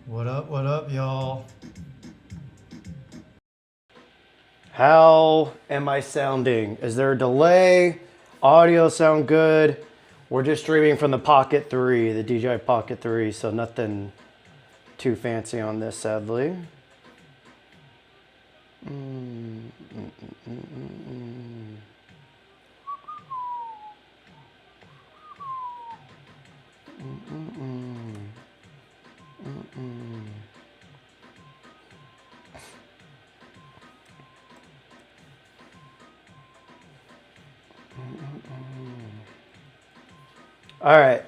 What up, y'all? How am I sounding? Is there a delay? Audio sound good? We're just streaming from the Pocket 3, the DJI Pocket 3, so nothing too fancy on this, sadly. All right.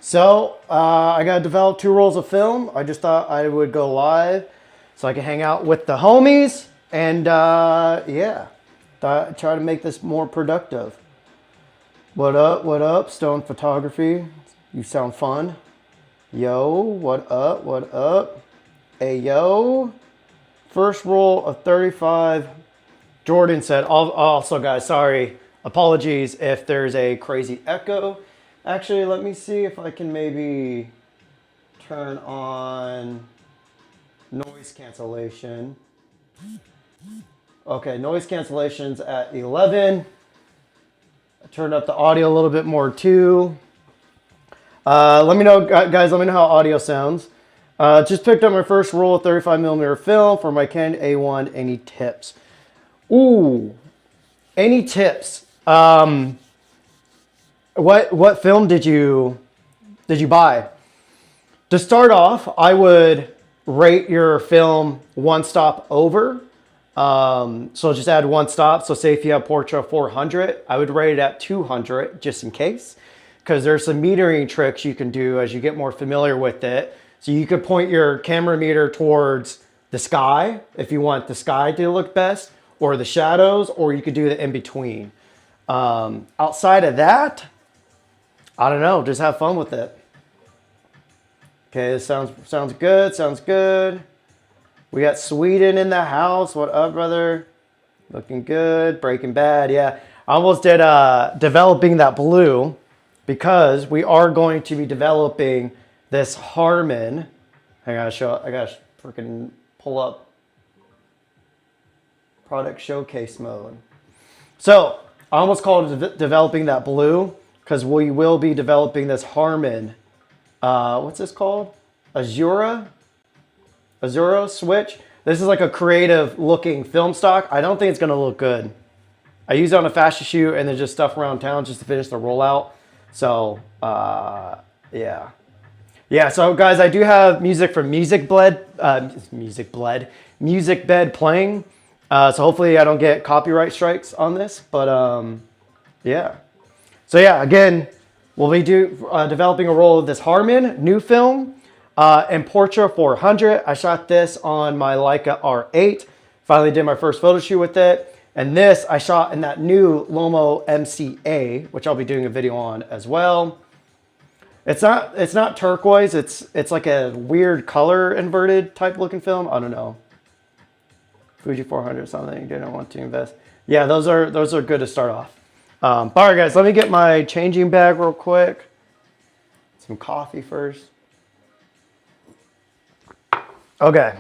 So I got to develop 2 rolls of film. I just thought I would go live so I can hang out with the homies and yeah, try to make this more productive. What up, Stone Photography? You sound fun. Yo, what up? Hey, yo. First roll of 35. Jordan said, also guys, sorry, apologies if there's a crazy echo. Actually, let me see if I can maybe turn on noise cancellation. Okay, noise cancellation's at 11. I turned up the audio a little bit more too. Let me know, guys, let me know how audio sounds. Just picked up my first roll of 35mm film for my Canon A1. Any tips? Ooh, any tips? What film did you buy? To start off, I would rate your film 1 stop over. So just add 1 stop. So say if you have Portra 400, I would rate it at 200 just in case, because there's some metering tricks you can do as you get more familiar with it. So you could point your camera meter towards the sky if you want the sky to look best, or the shadows, or you could do the in between. Outside of that, I don't know, just have fun with it. Okay, this sounds good. We got Sweden in the house. What up, brother? Looking good. Breaking Bad, yeah. I almost did developing that blue because we are going to be developing this Harman. I gotta freaking pull up product showcase mode. So I almost called it developing that blue because we will be developing this Harman. What's this called? Azura switch. This is like a creative looking film stock. I don't think it's gonna look good. I use it on a fashion shoot and then just stuff around town just to finish the rollout. So yeah. So guys, I do have music from Music Bed playing. So hopefully I don't get copyright strikes on this, but yeah. So yeah, again, we'll be developing a roll of this Harman new film in Portra 400. I shot this on my Leica R8. Finally did my first photo shoot with it. And this I shot in that new Lomo MCA, which I'll be doing a video on as well. It's not turquoise. It's like a weird color inverted type looking film. I don't know. Fuji 400 something. You didn't want to invest. Yeah, those are good to start off. All right, guys, let me get my changing bag real quick. Some coffee first. Okay.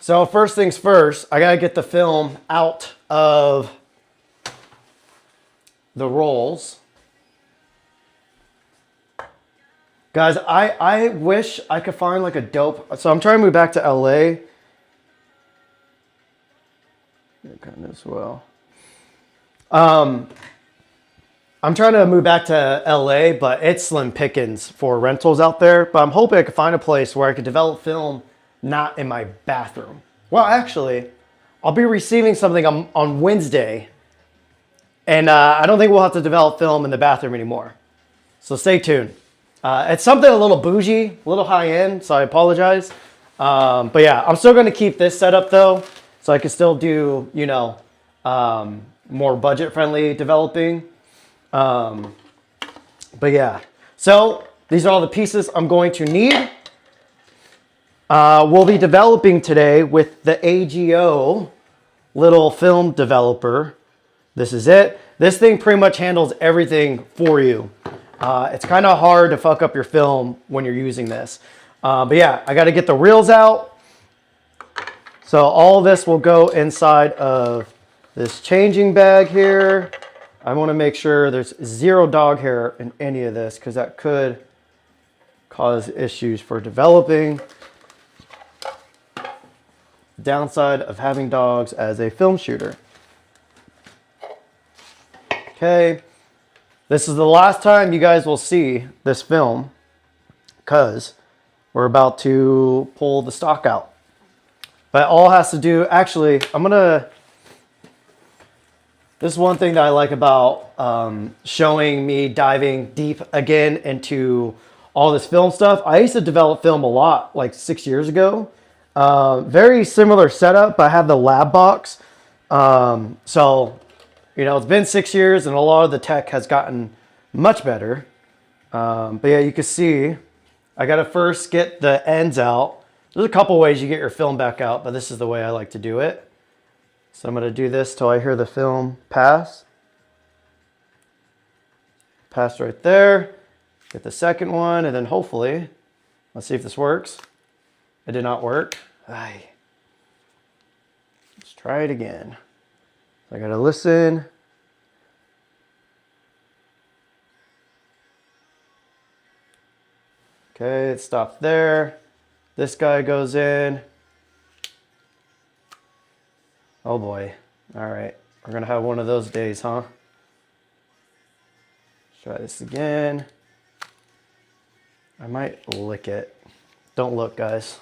So first things first, I gotta get the film out of the rolls. Guys, I wish I could find like a dope, so I'm trying to move back to LA. Kind of as well. I'm trying to move back to LA, but it's slim pickings for rentals out there. But I'm hoping I could find a place where I could develop film not in my bathroom. Well, actually, I'll be receiving something on Wednesday, and I don't think we'll have to develop film in the bathroom anymore. So stay tuned. It's something a little bougie, a little high end, so I apologize. But yeah, I'm still going to keep this setup though, so I can still do, you know, more budget-friendly developing. But yeah, so these are all the pieces I'm going to need. We'll be developing today with the AGO little film developer. This is it. This thing pretty much handles everything for you. It's kind of hard to fuck up your film when you're using this. But yeah, I got to get the reels out. So all this will go inside of this changing bag here. I want to make sure there's zero dog hair in any of this because that could cause issues for developing. Downside of having dogs as a film shooter. Okay, this is the last time you guys will see this film because we're about to pull the stock out. But all has to do, actually, this is one thing that I like about showing me diving deep again into all this film stuff. I used to develop film a lot, like 6 years ago. Very similar setup, but I have the lab box. So, you know, it's been 6 years and a lot of the tech has gotten much better. But yeah, you can see, I got to first get the ends out. There's a couple ways you get your film back out, but this is the way I like to do it. So I'm going to do this till I hear the film pass. Pass right there. Get the second one, and then hopefully, let's see if this works. It did not work. Let's try it again. I got to listen. Okay, it stopped there. This guy goes in. Oh boy. All right. We're going to have one of those days, huh? Let's try this again. I might lick it. Don't look, guys.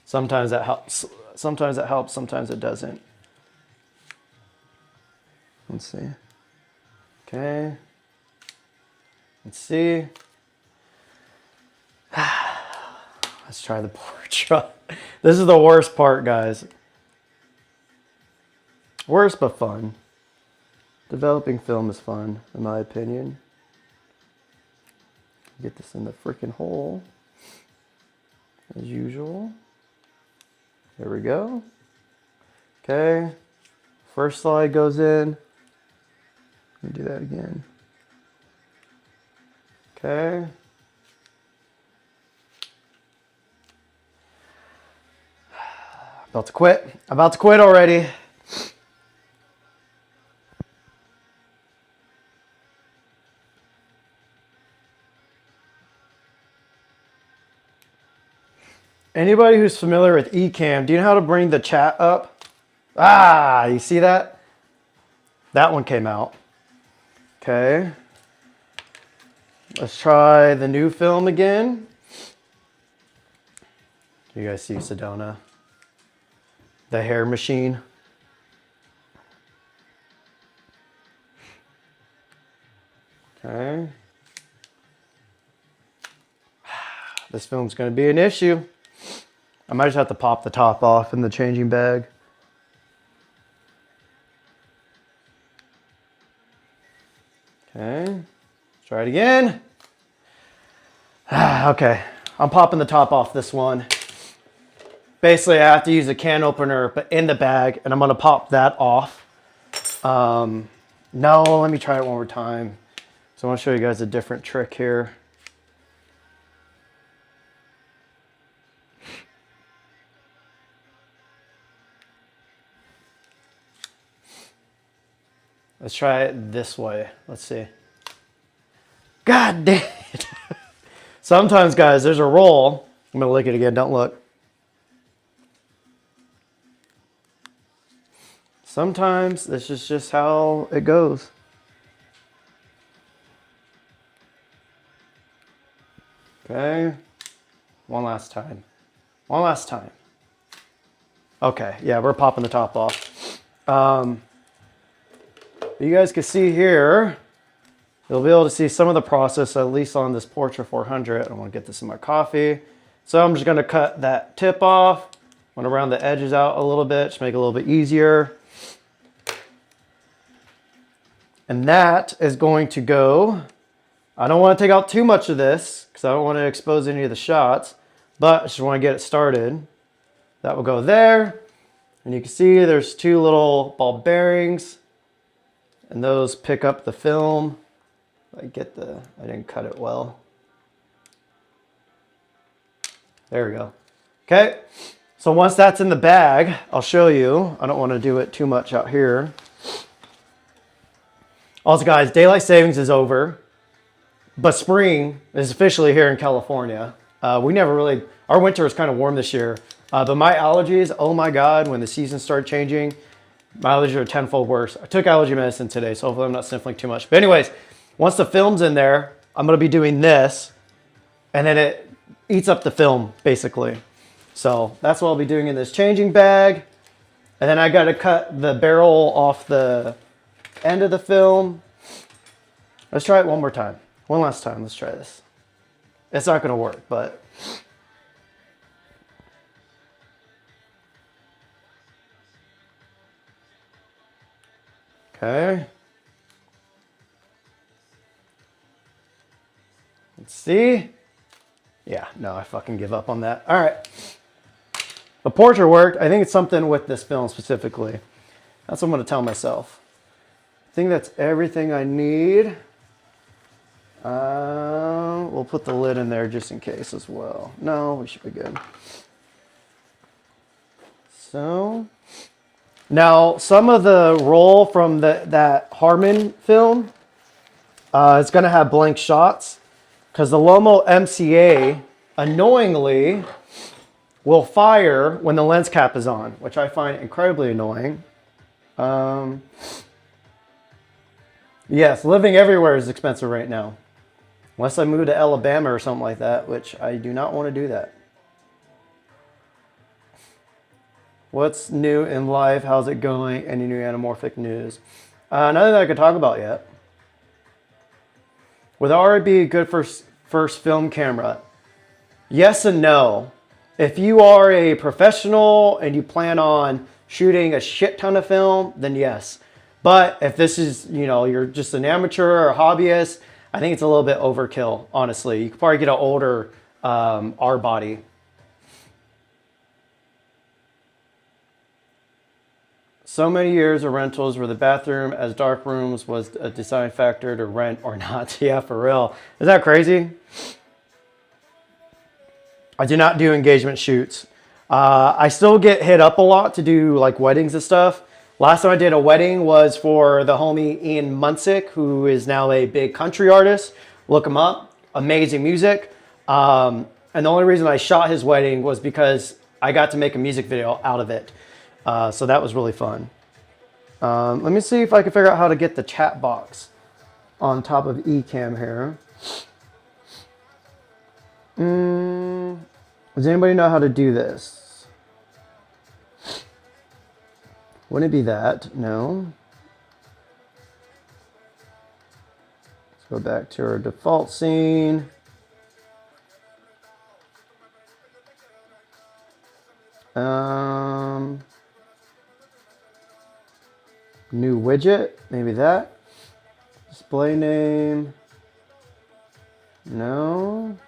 Sometimes that helps. Sometimes it helps, sometimes it doesn't. Let's see. Okay. Let's see. Let's try the portrait. This is the worst part, guys. Worst but fun. Developing film is fun, in my opinion. Get this in the freaking hole. As usual. There we go. Okay. First slide goes in. Let me do that again. Okay. About to quit. About to quit already. Anybody who's familiar with Ecamm, do you know how to bring the chat up? Ah, you see that? That one came out. Okay. Let's try the new film again. You guys see Sedona? The hair machine. Okay. This film's going to be an issue. I might just have to pop the top off in the changing bag. Okay, let's try it again. Okay, I'm popping the top off this one. Basically, I have to use a can opener, but in the bag, and I'm gonna pop that off. No, let me try it one more time. So I wanna show you guys a different trick here. Let's try it this way. Let's see. God damn it. Sometimes, guys, there's a roll. I'm going to lick it again. Don't look. Sometimes this is just how it goes. Okay. One last time. One last time. Okay. Yeah, we're popping the top off. You guys can see here, you'll be able to see some of the process, at least on this Portra 400. I want to get this in my coffee. So I'm just going to cut that tip off. I want to round the edges out a little bit, just make it a little bit easier. And that is going to go, I don't want to take out too much of this because I don't want to expose any of the shots, but I just want to get it started. That will go there. And you can see there's two little ball bearings. And those pick up the film. I didn't cut it well. There we go. Okay, so once that's in the bag, I'll show you. I don't want to do it too much out here. Also, guys, daylight savings is over, but spring is officially here in California. We never really, our winter was kind of warm this year, but my allergies, oh my God, when the seasons started changing, my allergies are tenfold worse. I took allergy medicine today, so hopefully I'm not sniffling too much. But anyways, once the film's in there, I'm gonna be doing this, and then it eats up the film, basically. So that's what I'll be doing in this changing bag. And then I gotta cut the barrel off the end of the film. Let's try it one more time. One last time, let's try this. It's not gonna work, but. Okay. Let's see. Yeah, no, I fucking give up on that. All right. The portrait worked. I think it's something with this film specifically. That's what I'm going to tell myself. I think that's everything I need. We'll put the lid in there just in case as well. No, we should be good. So, now some of the roll from that Harman film is going to have blank shots because the Lomo MCA annoyingly will fire when the lens cap is on, which I find incredibly annoying. Yes, living everywhere is expensive right now. Unless I move to Alabama or something like that, which I do not want to do that. What's new in life? How's it going? Any new anamorphic news? Nothing that I could talk about yet. Would the RA be a good first film camera? Yes and no. If you are a professional and you plan on shooting a shit ton of film, then yes. But if this is, you know, you're just an amateur or a hobbyist, I think it's a little bit overkill, honestly. You could probably get an older R body. So many years of rentals where the bathroom as dark rooms was a design factor to rent or not. Yeah, for real. Is that crazy? I do not do engagement shoots. I still get hit up a lot to do like weddings and stuff. Last time I did a wedding was for the homie Ian Munsick, who is now a big country artist. Look him up. Amazing music. And the only reason I shot his wedding was because I got to make a music video out of it. So that was really fun. Let me see if I can figure out how to get the chat box on top of Ecamm here. Does anybody know how to do this? Wouldn't it be that? No. Let's go back to our default scene. New widget, maybe that. Display name. No.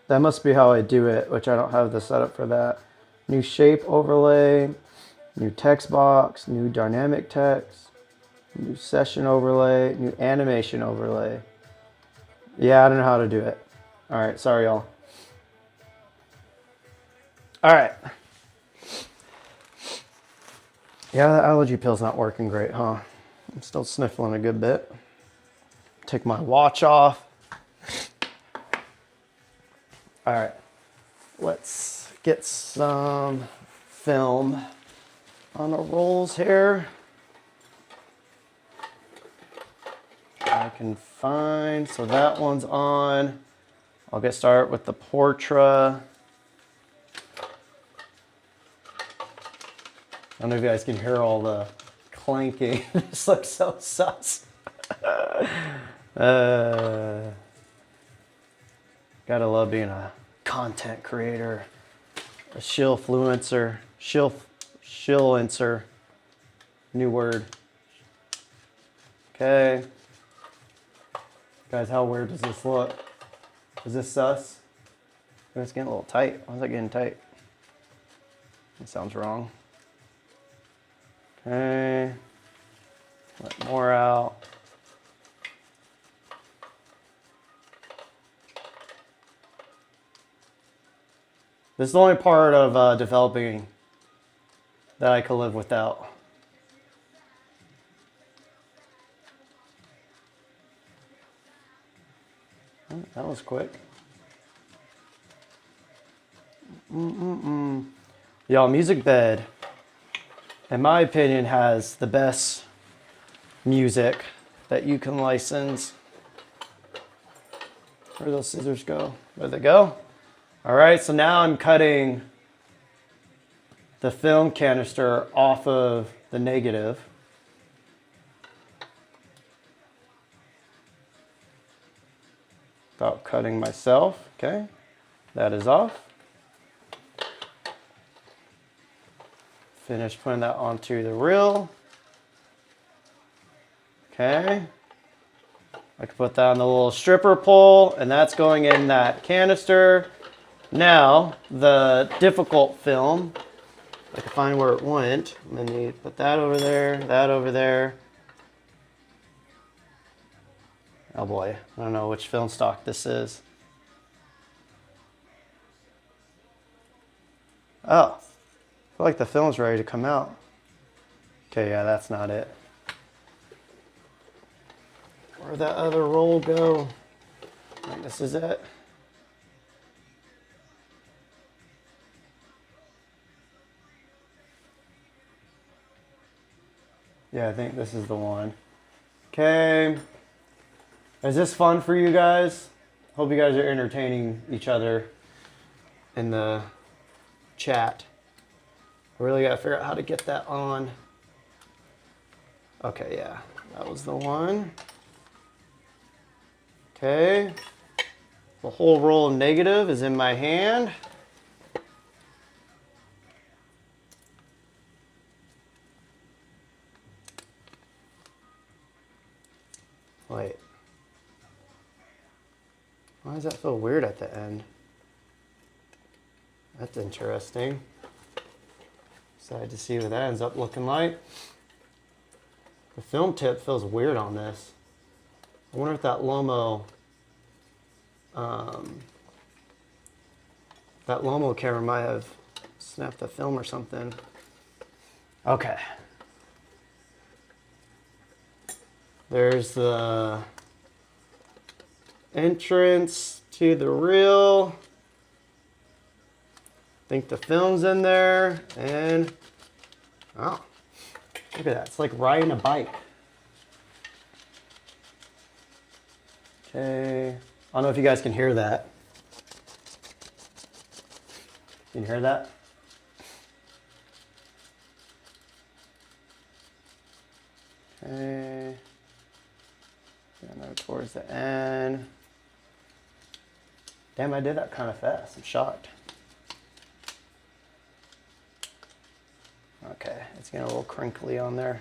That must be how I do it, which I don't have the setup for that. New shape overlay, new text box, new dynamic text, new session overlay, new animation overlay. Yeah, I don't know how to do it. All right, sorry y'all. All right. Yeah, the allergy pill's not working great, huh? I'm still sniffling a good bit. Take my watch off. All right, let's get some film on the rolls here. I can find, so that one's on. I'll get started with the Portra. I don't know if you guys can hear all the clanking. This looks so sus. Gotta love being a content creator, a shillfluencer, shillincer, new word. Okay. Guys, how weird does this look? Is this sus? It's getting a little tight. Why is that getting tight? That sounds wrong. Okay. Let more out. This is the only part of developing that I could live without. Oh, that was quick. Y'all, Music Bed, in my opinion, has the best music that you can license. Where do those scissors go? Where'd they go? All right, so now I'm cutting the film canister off of the negative. Without cutting myself, okay? That is off. Finish putting that onto the reel. Okay. I can put that on the little stripper pole, and that's going in that canister. Now, the difficult film, I can find where it went. I'm gonna need to put that over there, that over there. Oh boy, I don't know which film stock this is. Oh, I feel like the film's ready to come out. Okay, yeah, that's not it. Where'd that other roll go? I think this is it. Yeah, I think this is the one. Okay. Is this fun for you guys? Hope you guys are entertaining each other in the chat. I really gotta figure out how to get that on. Okay, yeah, that was the one. Okay. The whole roll of negative is in my hand. Wait. Why does that feel weird at the end? That's interesting. Excited to see what that ends up looking like. The film tip feels weird on this. I wonder if that Lomo camera might have snapped the film or something. Okay. There's the entrance to the reel. I think the film's in there, and oh, look at that. It's like riding a bike. Okay. I don't know if you guys can hear that. Can you hear that? Okay. Now towards the end. Damn, I did that kind of fast. I'm shocked. Okay, it's getting a little crinkly on there.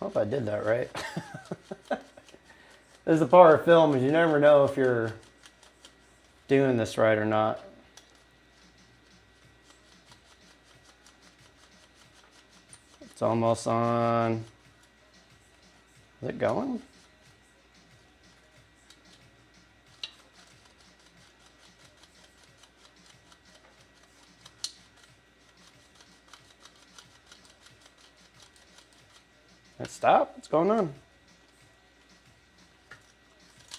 I hope I did that right. This is the part of film is you never know if you're doing this right or not. It's almost on. Is it going? It stopped? What's going on?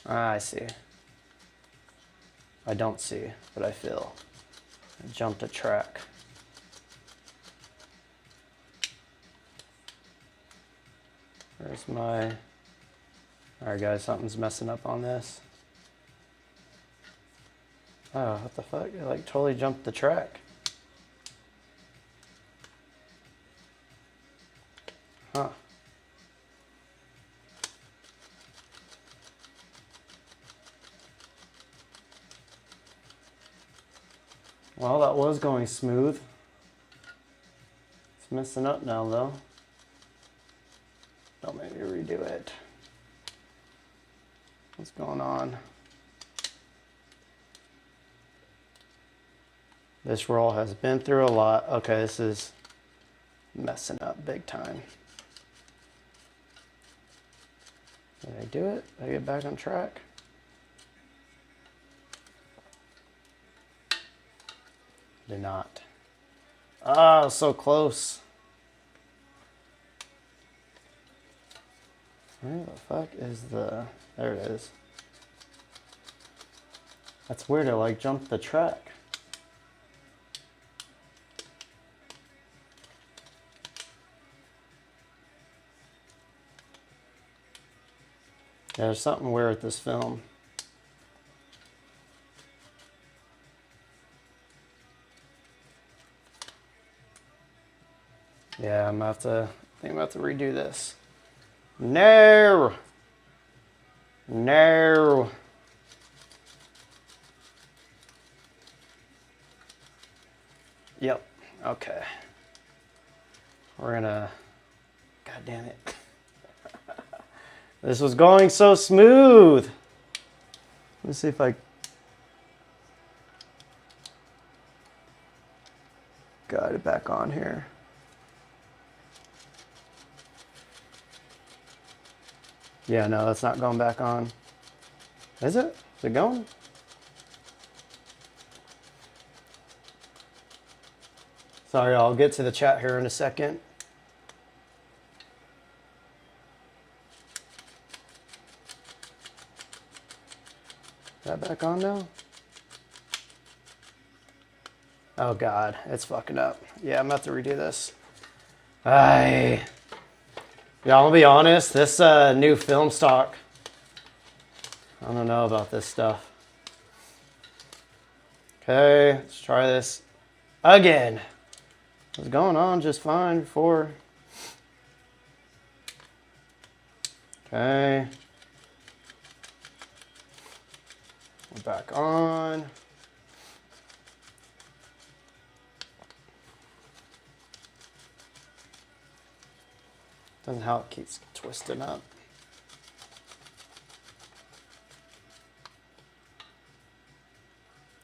Ah, I see. I don't see, but I feel. I jumped a track. Where's my... Alright guys, something's messing up on this. Oh, what the fuck? I like totally jumped the track. Huh. Well, that was going smooth. It's messing up now though. Don't make me redo it. What's going on? This roll has been through a lot. Okay, this is messing up big time. Did I do it? Did I get back on track? Did not. Ah, so close. Where the fuck is the... There it is. That's weird, I like jumped the track. Yeah, there's something weird with this film. Yeah, I think I'm about to redo this. No! No! Yep, okay. We're gonna... God damn it. This was going so smooth. Let's see if I... Got it back on here. Yeah, no, that's not going back on. Is it? Is it going? Sorry, I'll get to the chat here in a second. Is that back on now? Oh God, it's fucking up. Yeah, I'm about to redo this. Yeah, I'll be honest, this new film stock, I don't know about this stuff. Okay, let's try this again. It was going on just fine before. Okay. We're back on. Don't know how it keeps twisting up.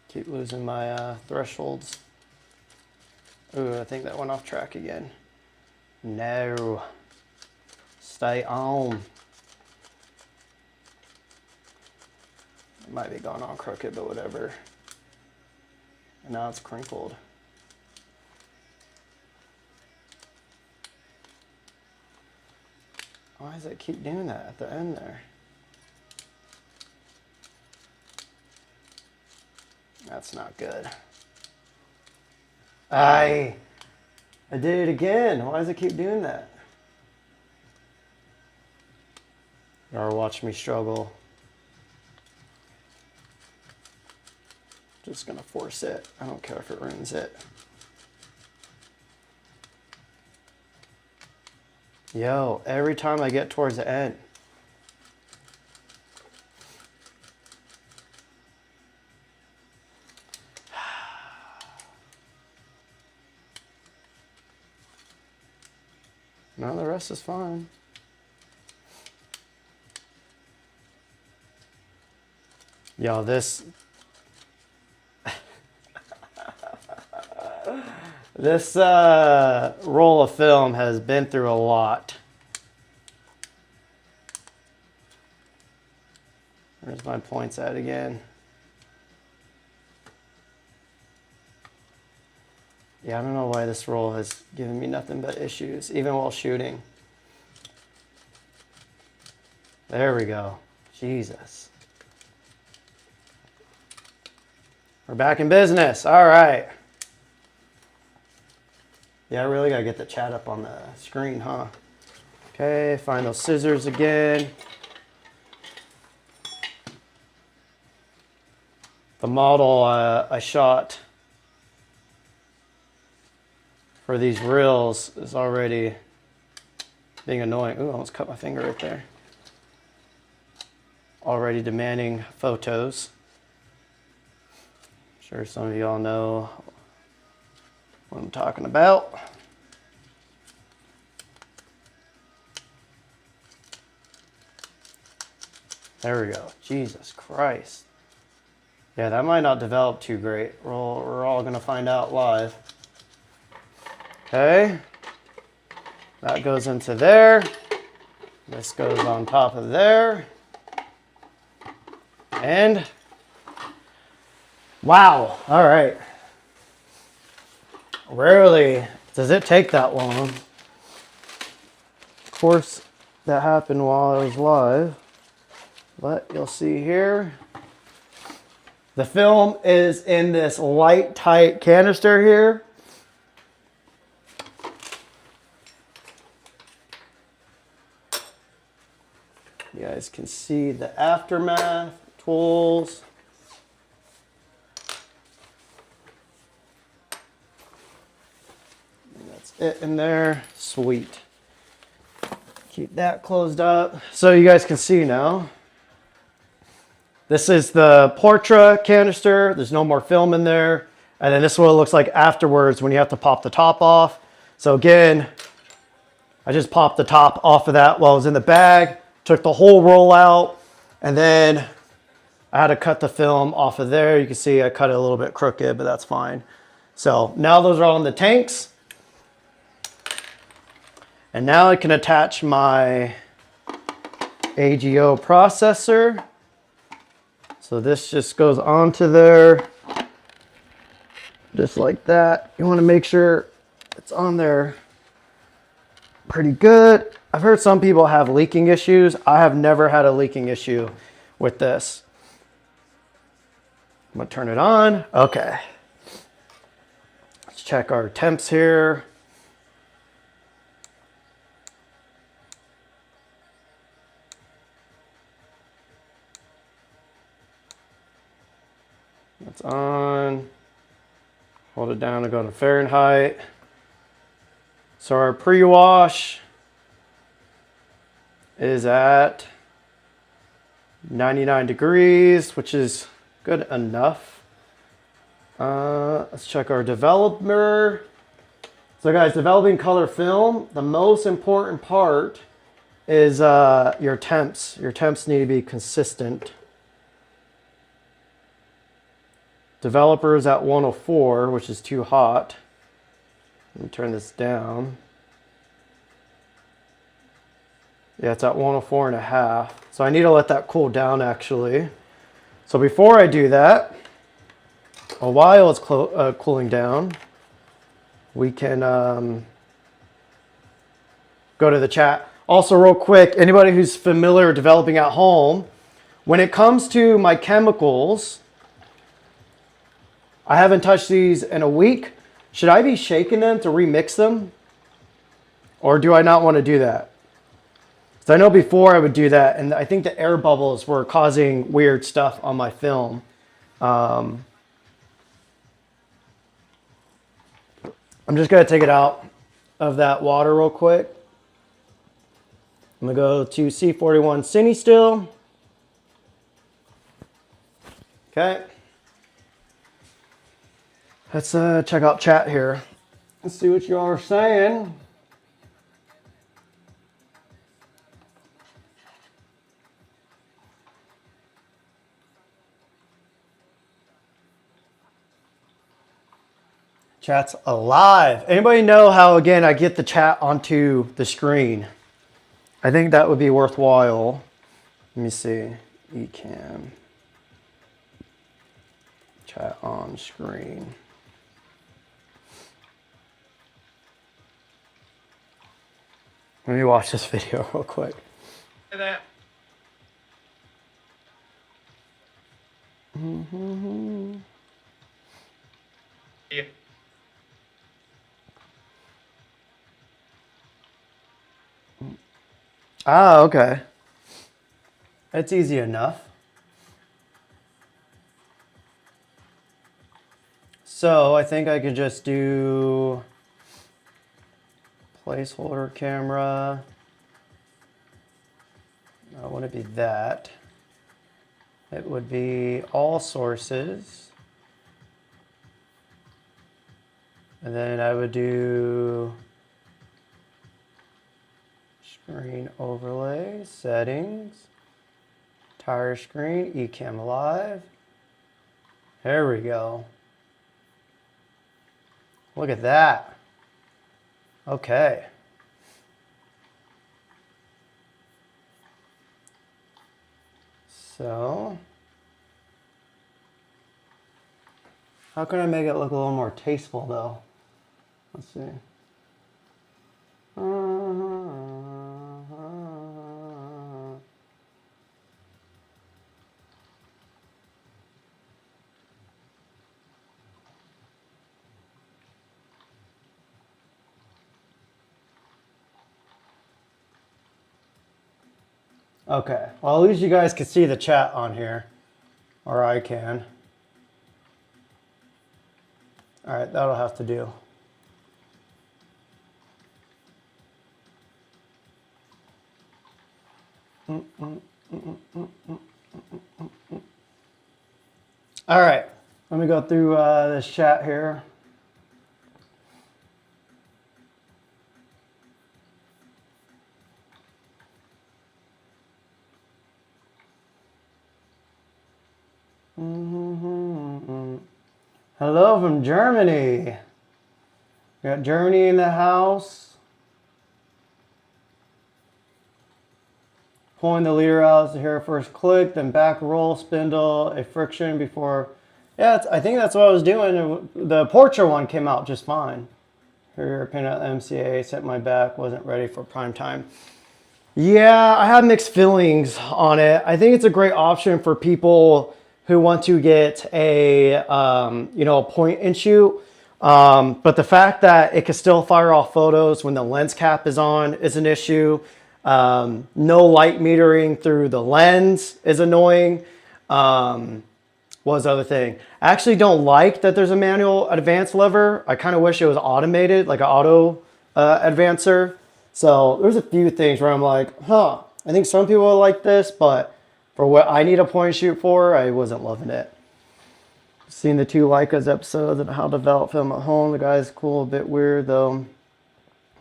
Keep losing my thresholds. Ooh, I think that went off track again. No. Stay on. It might be going on crooked, but whatever. And now it's crinkled. Why does it keep doing that at the end there? That's not good. I did it again. Why does it keep doing that? Or watch me struggle. Just gonna force it. I don't care if it ruins it. Yo, every time I get towards the end. No, the rest is fine. Yo, this this roll of film has been through a lot. Where's my points at again? Yeah, I don't know why this roll has given me nothing but issues, even while shooting. There we go. Jesus. We're back in business. All right. Yeah, I really gotta get the chat up on the screen, huh? Okay, find those scissors again. The model I shot for these reels is already being annoying. Ooh, I almost cut my finger right there. Already demanding photos. I'm sure some of y'all know what I'm talking about. There we go. Jesus Christ. Yeah, that might not develop too great. We're all gonna find out live. Okay. That goes into there. This goes on top of there. And wow. All right. Rarely does it take that long. Of course, that happened while I was live, but you'll see here. The film is in this light tight canister here. You guys can see the aftermath tools. And that's it in there. Sweet. Keep that closed up. So you guys can see now. This is the Portra canister. There's no more film in there. And then this is what it looks like afterwards when you have to pop the top off. So again, I just popped the top off of that while it was in the bag, took the whole roll out, and then I had to cut the film off of there. You can see I cut it a little bit crooked, but that's fine. So now those are all in the tanks. And now I can attach my AGO processor. So this just goes onto there, just like that. You want to make sure it's on there pretty good. I've heard some people have leaking issues. I have never had a leaking issue with this. I'm gonna turn it on. Okay. Let's check our temps here. It's on. Hold it down to go to Fahrenheit. So our pre-wash is at 99 degrees, which is good enough. Let's check our developer. So guys, developing color film, the most important part is your temps. Your temps need to be consistent. Developer is at 104, which is too hot. Let me turn this down. Yeah, it's at 104 and a half. So I need to let that cool down actually. So before I do that, while it's cooling down, we can go to the chat. Also real quick, anybody who's familiar developing at home, when it comes to my chemicals, I haven't touched these in a week. Should I be shaking them to remix them? Or do I not want to do that? Because I know before I would do that, and I think the air bubbles were causing weird stuff on my film. I'm just going to take it out of that water real quick. I'm going to go to C41 Cine Still. Okay. Let's check out chat here. Let's see what y'all are saying. Chat's alive. Anybody know how, again, I get the chat onto the screen? I think that would be worthwhile. Let me see. Ecamm. Chat on screen. Let me watch this video real quick. Hey there. Yeah. Ah, okay. That's easy enough. So I think I could just do placeholder camera. No, it wouldn't be that. It would be all sources. And then I would do screen overlay, settings, entire screen, Ecamm Live. There we go. Look at that. Okay. So, how can I make it look a little more tasteful though? Let's see. Okay, well, at least you guys can see the chat on here, or I can. All right, that'll have to do. All right, let me go through this chat here. Hello from Germany. We got Germany in the house. Pulling the leader out to hear first click, then back roll, spindle, a friction before. Yeah, I think that's what I was doing. The Portra one came out just fine. Here, pin at MCA, set my back, wasn't ready for prime time. Yeah, I have mixed feelings on it. I think it's a great option for people who want to get a a point and shoot. But the fact that it can still fire off photos when the lens cap is on is an issue. No light metering through the lens is annoying. What was the other thing? I actually don't like that there's a manual advance lever. I kind of wish it was automated, like an auto advancer. So there's a few things where I'm like, I think some people will like this, but for what I need a point and shoot for, I wasn't loving it. Seen the 2 Leicas episodes and how to develop film at home. The guy's cool, a bit weird though. To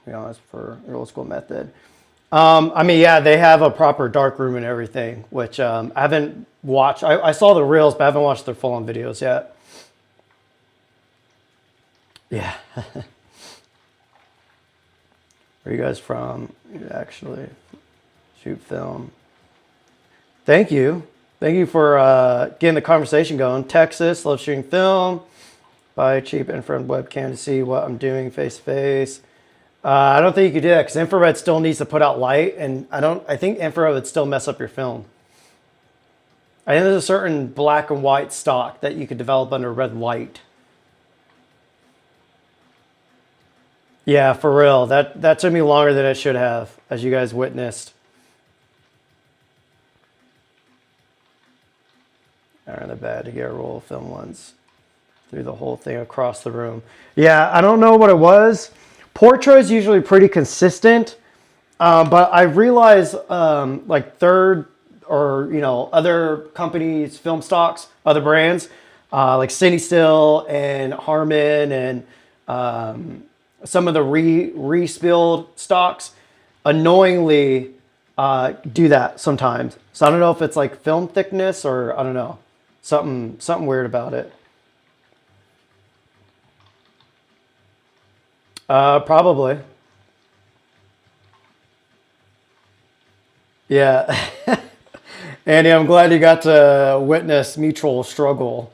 be honest, for the old school method. I mean, yeah, they have a proper dark room and everything, which I haven't watched. I saw the reels, but I haven't watched their full-on videos yet. Yeah. Where are you guys from? You actually shoot film. Thank you. Thank you for getting the conversation going. Texas, love shooting film. Buy a cheap infrared webcam to see what I'm doing face to face. I don't think you could do that because infrared still needs to put out light, and I think infrared would still mess up your film. I think there's a certain black and white stock that you could develop under red light. Yeah, for real. That took me longer than it should have, as you guys witnessed. Aren't that bad to get a roll of film once through the whole thing across the room. Yeah, I don't know what it was. Portra is usually pretty consistent, but I realize like third or other companies, film stocks, other brands like Cine Still and Harman and some of the re-spilled stocks annoyingly do that sometimes. So I don't know if it's like film thickness or I don't know, something weird about it. Probably. Yeah. Andy, I'm glad you got to witness mutual struggle.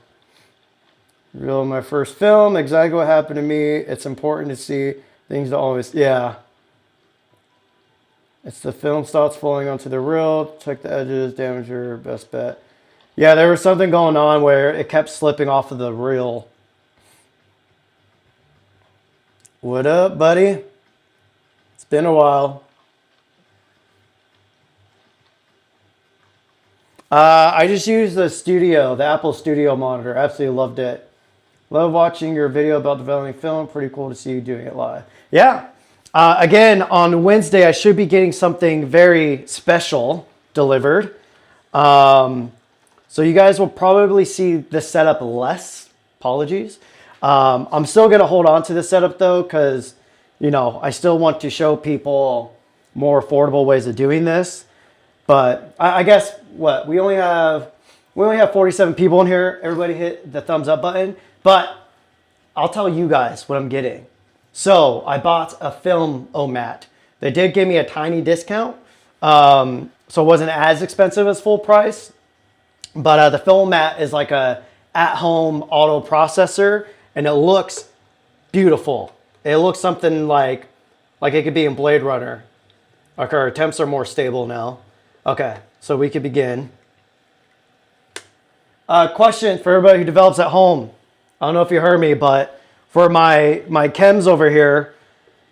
Real my first film, exactly what happened to me. It's important to see things to always, yeah. It's the film starts falling onto the reel, check the edges, damage your best bet. Yeah, there was something going on where it kept slipping off of the reel. What up, buddy? It's been a while. I just used the Apple Studio monitor. Absolutely loved it. Love watching your video about developing film. Pretty cool to see you doing it live. Yeah. Again, on Wednesday, I should be getting something very special delivered. So you guys will probably see this setup less. Apologies. I'm still going to hold on to this setup though, because, I still want to show people more affordable ways of doing this. But I guess we only have 47 people in here. Everybody hit the thumbs up button. But I'll tell you guys what I'm getting. So I bought a film mat. They did give me a tiny discount. So it wasn't as expensive as full price. But the film mat is like a at-home auto processor. And it looks beautiful. It looks something like it could be in Blade Runner. Okay, our temps are more stable now. Okay, so we could begin. Question for everybody who develops at home. I don't know if you heard me, but for my chems over here,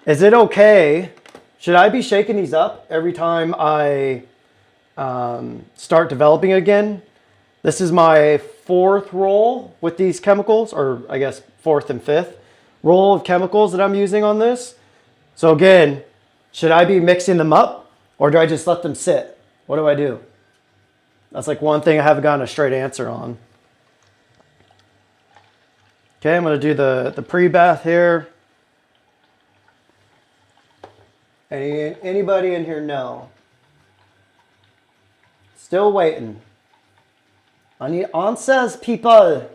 is it okay? Should I be shaking these up every time I start developing again? This is my fourth roll with these chemicals, or I guess fourth and fifth roll of chemicals that I'm using on this. So again, should I be mixing them up or do I just let them sit? What do I do? That's like one thing I haven't gotten a straight answer on. Okay, I'm going to do the pre-bath here. Anybody in here know? Still waiting. I need answers, people.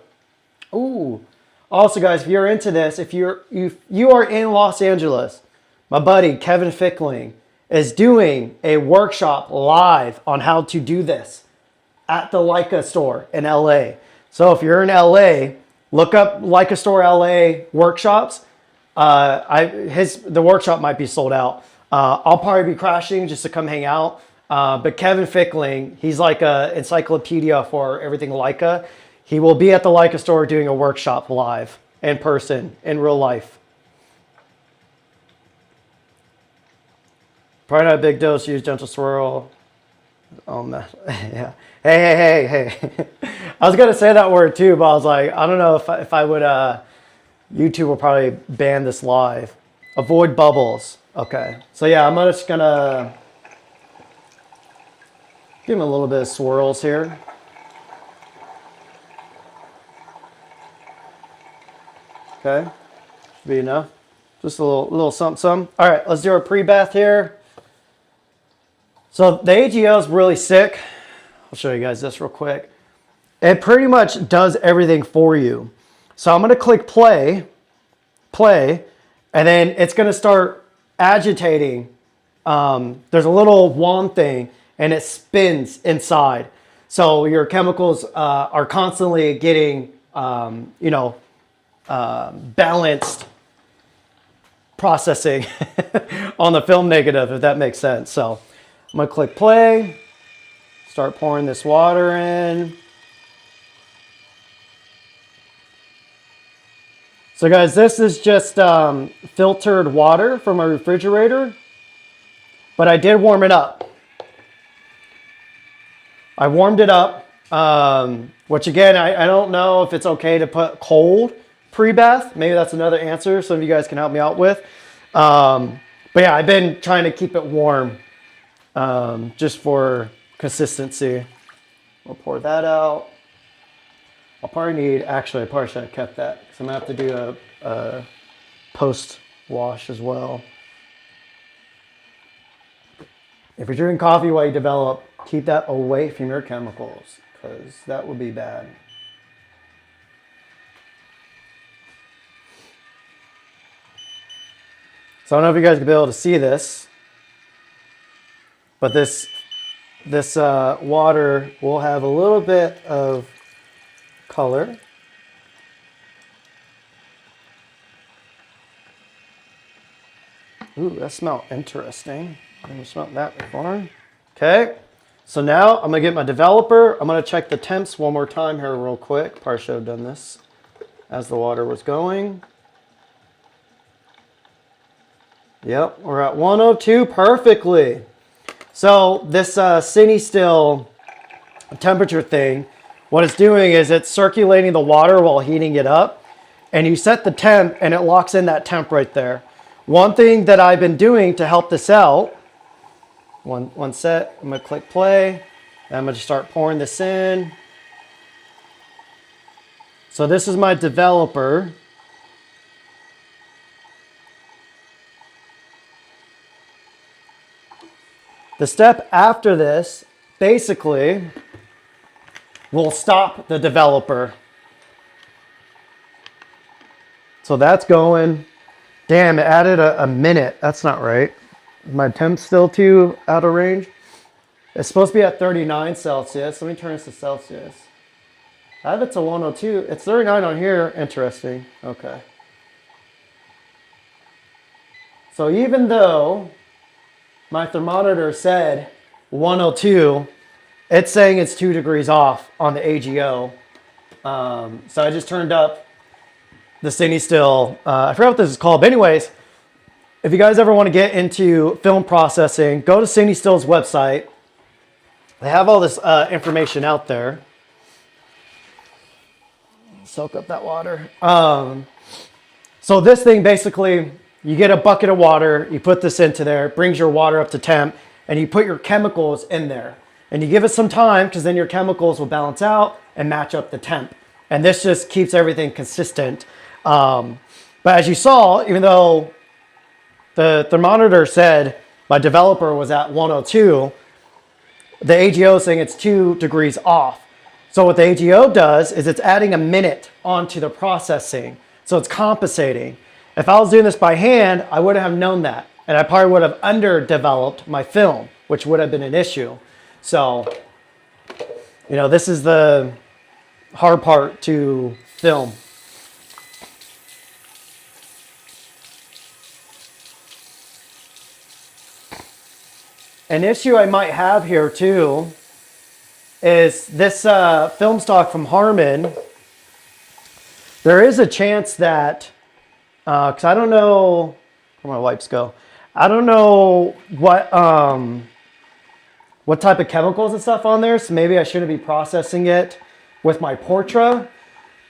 Ooh. Also, guys, if you're into this, if you are in Los Angeles, my buddy Kevin Fickling is doing a workshop live on how to do this at the Leica store in LA. So if you're in LA, look up Leica store LA workshops. The workshop might be sold out. I'll probably be crashing just to come hang out. But Kevin Fickling, he's like an encyclopedia for everything Leica. He will be at the Leica store doing a workshop live, in person, in real life. Probably not a big dose, use gentle swirl. Oh man, yeah. Hey. I was gonna say that word too, but I was like, I don't know if I would, YouTube will probably ban this live. Avoid bubbles. Okay, so yeah, I'm just gonna give him a little bit of swirls here. Okay, should be enough. Just a little something. All right, let's do our pre-bath here. So the AGL is really sick. I'll show you guys this real quick. It pretty much does everything for you. So I'm gonna click play, and then it's gonna start agitating. There's a little wand thing and it spins inside. So your chemicals are constantly getting, balanced processing on the film negative, if that makes sense. So I'm gonna click play, start pouring this water in. So guys, this is just filtered water from a refrigerator, but I did warm it up. I warmed it up, which again, I don't know if it's okay to put cold pre-bath. Maybe that's another answer some of you guys can help me out with. But yeah, I've been trying to keep it warm just for consistency. We'll pour that out. I'll probably need, actually I probably should have kept that because I'm gonna have to do a post wash as well. If you're drinking coffee while you develop, keep that away from your chemicals because that would be bad. So I don't know if you guys can be able to see this, but this water will have a little bit of color. Ooh, that smells interesting. I haven't smelled that before. Okay, so now I'm gonna get my developer. I'm gonna check the temps one more time here real quick. Probably should have done this as the water was going. Yep, we're at 102 perfectly. So this cine still temperature thing, what it's doing is it's circulating the water while heating it up, and you set the temp and it locks in that temp right there. One thing that I've been doing to help this out, one set, I'm gonna click play, and I'm gonna start pouring this in. So this is my developer. The step after this, basically, will stop the developer. So that's going. Damn, it added a minute. That's not right. My temp's still too out of range. It's supposed to be at 39 Celsius. Let me turn this to Celsius. I have it to 102. It's 39 on here. Interesting. Okay. So even though my thermometer said 102, it's saying it's 2 degrees off on the AGO. So I just turned up the Cine Still. I forgot what this is called, but anyways, if you guys ever want to get into film processing, go to Cine Still's website. They have all this information out there. Soak up that water. So this thing basically, you get a bucket of water, you put this into there, it brings your water up to temp, and you put your chemicals in there. And you give it some time because then your chemicals will balance out and match up the temp. And this just keeps everything consistent. But as you saw, even though the thermometer said my developer was at 102, the AGO is saying it's 2 degrees off. So what the AGO does is it's adding a minute onto the processing. So it's compensating. If I was doing this by hand, I wouldn't have known that. And I probably would have underdeveloped my film, which would have been an issue. So, you know, this is the hard part to film. An issue I might have here too is this film stock from Harman. There is a chance that, because I don't know where my wipes go. I don't know what type of chemicals and stuff on there. So maybe I shouldn't be processing it with my Portra,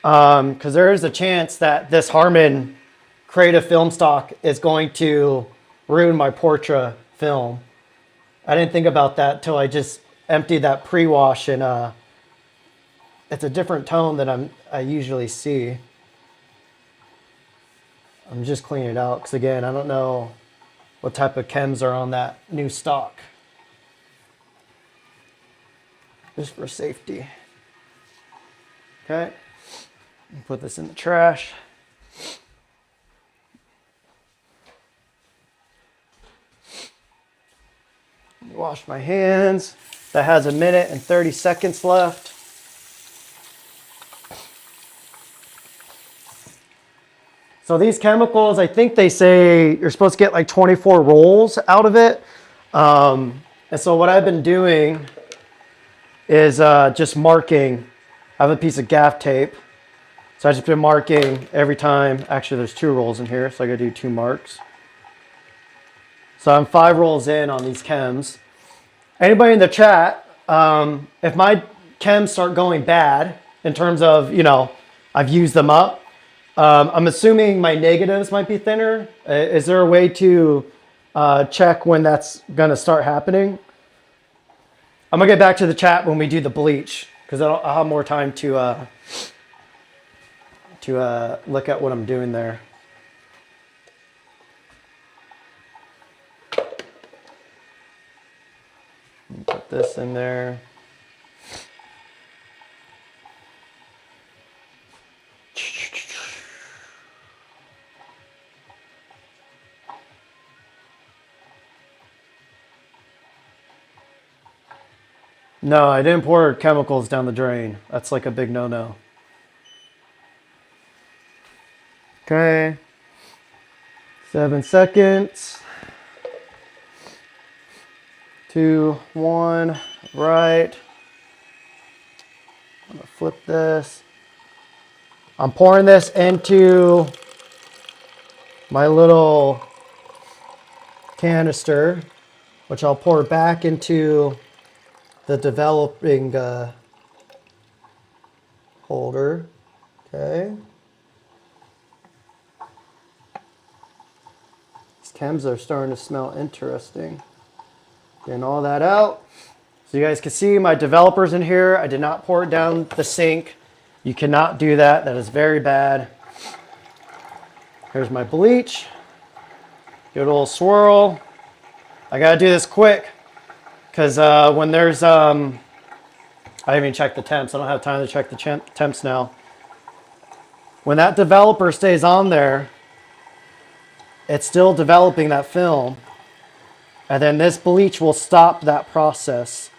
because there is a chance that this Harman creative film stock is going to ruin my Portra film. I didn't think about that till I just emptied that pre-wash, and it's a different tone than I usually see. I'm just cleaning it out because again, I don't know what type of chems are on that new stock. Just for safety. Okay, put this in the trash. Wash my hands. That has 1 minute and 30 seconds left. So these chemicals, I think they say you're supposed to get like 24 rolls out of it. And so what I've been doing is just marking. I have a piece of gaff tape. So I've just been marking every time. Actually, there's 2 rolls in here, so I gotta do 2 marks. So I'm 5 rolls in on these chems. Anybody in the chat, if my chems start going bad in terms of, you know, I've used them up, I'm assuming my negatives might be thinner. Is there a way to check when that's gonna start happening? I'm gonna get back to the chat when we do the bleach because I'll have more time to look at what I'm doing there. Put this in there. No, I didn't pour chemicals down the drain. That's like a big no-no. Okay. 7 seconds. 2, 1, right. I'm gonna flip this. I'm pouring this into my little canister, which I'll pour back into the developing holder. Okay. These chems are starting to smell interesting. Getting all that out. So you guys can see my developers in here. I did not pour it down the sink. You cannot do that. That is very bad. Here's my bleach. Give it a little swirl. I gotta do this quick because when there's, I haven't even checked the temps. I don't have time to check the temps now. When that developer stays on there, it's still developing that film. And then this bleach will stop that process.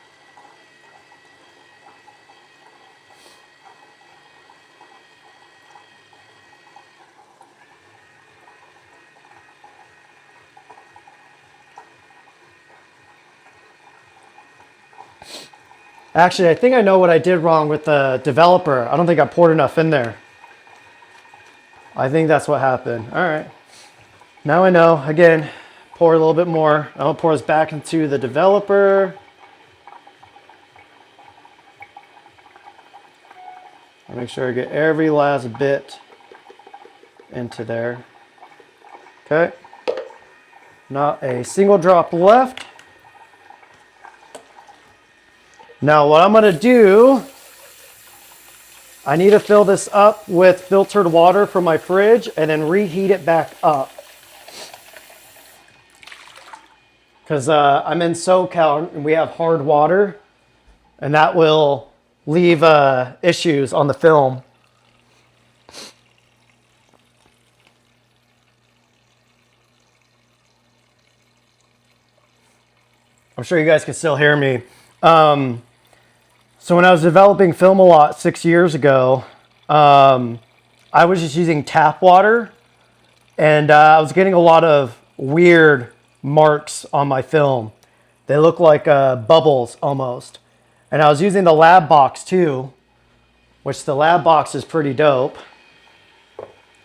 Actually, I think I know what I did wrong with the developer. I don't think I poured enough in there. I think that's what happened. All right. Now I know. Again, pour a little bit more. I'll pour this back into the developer. I'll make sure I get every last bit into there. Okay. Not a single drop left. Now what I'm going to do, I need to fill this up with filtered water from my fridge and then reheat it back up. Because I'm in SoCal and we have hard water, and that will leave issues on the film. I'm sure you guys can still hear me. So when I was developing film a lot 6 years ago, I was just using tap water, and I was getting a lot of weird marks on my film. They look like bubbles almost. And I was using the lab box too, which the lab box is pretty dope.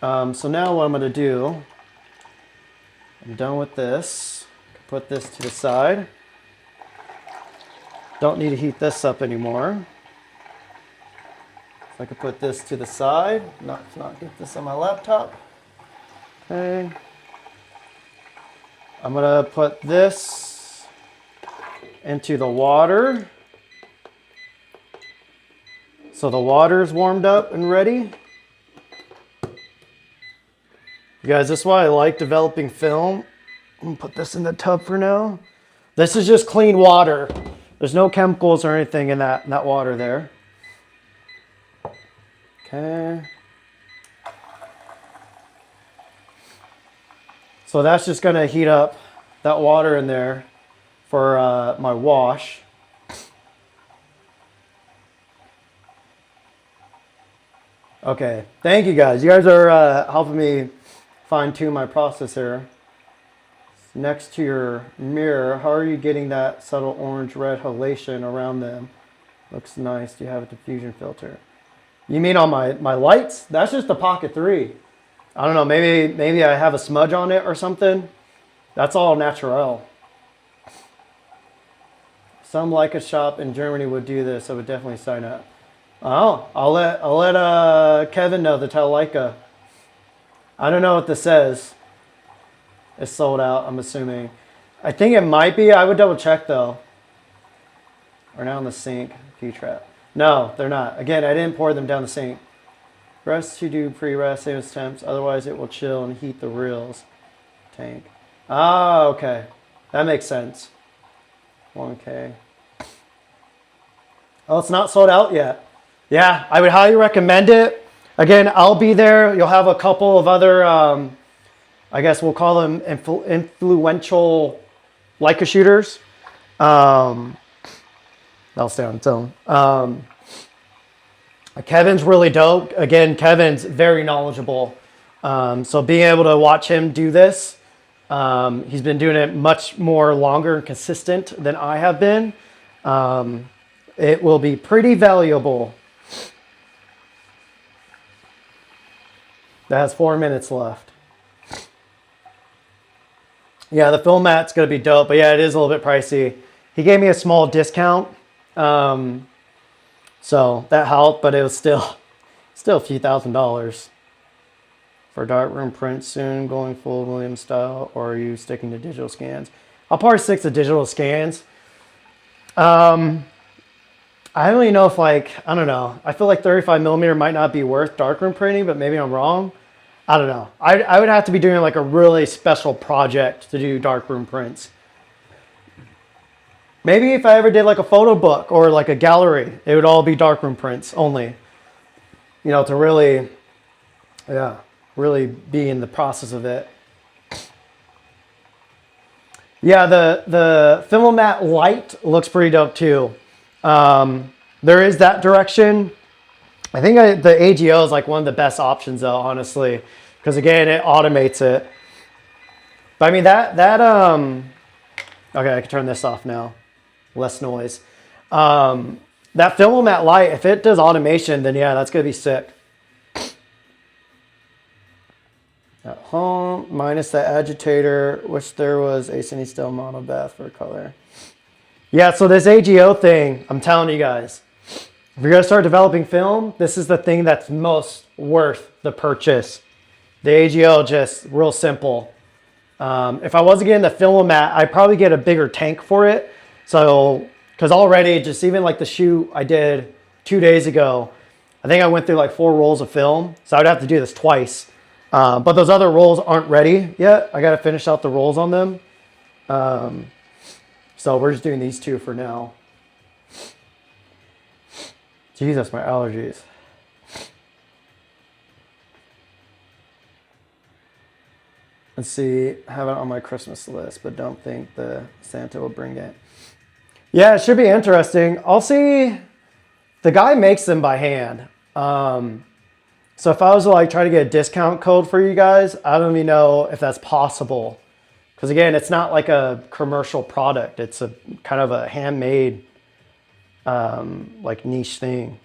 So now what I'm going to do, I'm done with this. Put this to the side. Don't need to heat this up anymore. So I can put this to the side, not get this on my laptop. Okay. I'm gonna put this into the water. So the water's warmed up and ready. You guys, this is why I like developing film. I'm gonna put this in the tub for now. This is just clean water. There's no chemicals or anything in that water there. Okay. So that's just going to heat up that water in there for my wash. Okay. Thank you guys. You guys are helping me fine tune my process here. Next to your mirror, how are you getting that subtle orange-red halation around them? Looks nice. Do you have a diffusion filter? You mean on my lights? That's just the Pocket 3. I don't know, maybe I have a smudge on it or something. That's all natural. Some Leica shop in Germany would do this. I would definitely sign up. Oh, I'll let Kevin know to tell Leica. I don't know what this says. It's sold out, I'm assuming. I think it might be. I would double check though. Or now in the sink, P-trap. No, they're not. Again, I didn't pour them down the sink. Rest to do pre-rest, same as temps. Otherwise, it will chill and heat the reels tank. Ah, okay. That makes sense. 1K. Oh, it's not sold out yet. Yeah, I would highly recommend it. Again, I'll be there. You'll have a couple of other, I guess we'll call them influential Leica shooters. That'll stay on its own. Kevin's really dope. Again, Kevin's very knowledgeable. So being able to watch him do this, he's been doing it much more longer and consistent than I have been. It will be pretty valuable. That has 4 minutes left. Yeah, the film mat's going to be dope, but yeah, it is a little bit pricey. He gave me a small discount, so that helped, but it was still a few $1,000s. For darkroom print soon, going full Williams style, or are you sticking to digital scans? I'll probably stick to digital scans. I don't really know if I don't know. I feel like 35mm might not be worth darkroom printing, but maybe I'm wrong. I don't know. I would have to be doing like a really special project to do darkroom prints. Maybe if I ever did like a photo book or like a gallery, it would all be darkroom prints only. You know, to really, yeah, really be in the process of it. Yeah, the Filmomat Lite looks pretty dope too. There is that direction. I think the AGO is like one of the best options though, honestly, because again, it automates it. But I mean okay, I can turn this off now. Less noise. That film at light, if it does automation, then yeah, that's gonna be sick. At home, minus the agitator, which there was a cine still mono bath for color. Yeah, so this AGO thing, I'm telling you guys, if you're gonna start developing film, this is the thing that's most worth the purchase. The AGO, just real simple. If I wasn't getting the Filmomat, I'd probably get a bigger tank for it. So, because already, just even like the shoot I did 2 days ago, I think I went through like 4 rolls of film. So I'd have to do this twice. But those other rolls aren't ready yet. I got to finish out the rolls on them. So we're just doing these 2 for now. Jesus, my allergies. Let's see, have it on my Christmas list, but don't think the Santa will bring it. Yeah, it should be interesting. I'll see. The guy makes them by hand. So if I was to like try to get a discount code for you guys, I don't even know if that's possible. Because again, it's not like a commercial product. It's a kind of a handmade, like niche thing.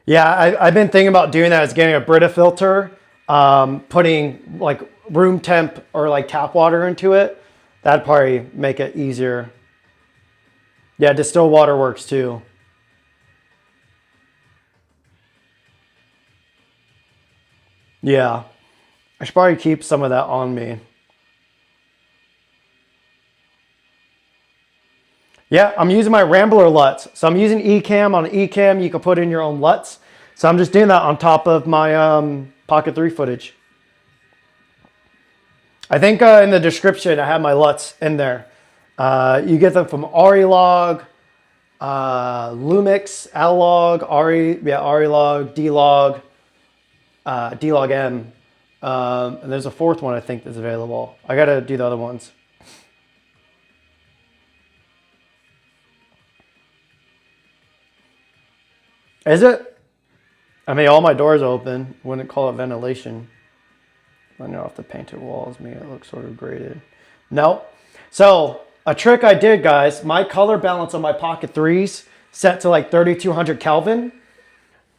Yeah, I've been thinking about doing that. Is getting a Brita filter, putting like room temp or like tap water into it. That'd probably make it easier. Yeah, distilled water works too. Yeah, I should probably keep some of that on me. Yeah, I'm using my Rambler LUTs. So I'm using Ecamm. On Ecamm, you can put in your own LUTs. So I'm just doing that on top of my Pocket 3 footage. I think in the description, I have my LUTs in there. You get them from Arilog, Lumix, Alog, Arilog, D-Log, D-Log M. And there's a 4th one I think that's available. I got to do the other ones. Is it? I mean, all my doors are open. Wouldn't call it ventilation. I know if the painted walls make it look sort of graded. No. So a trick I did, guys, my color balance on my Pocket 3s set to like 3200 Kelvin.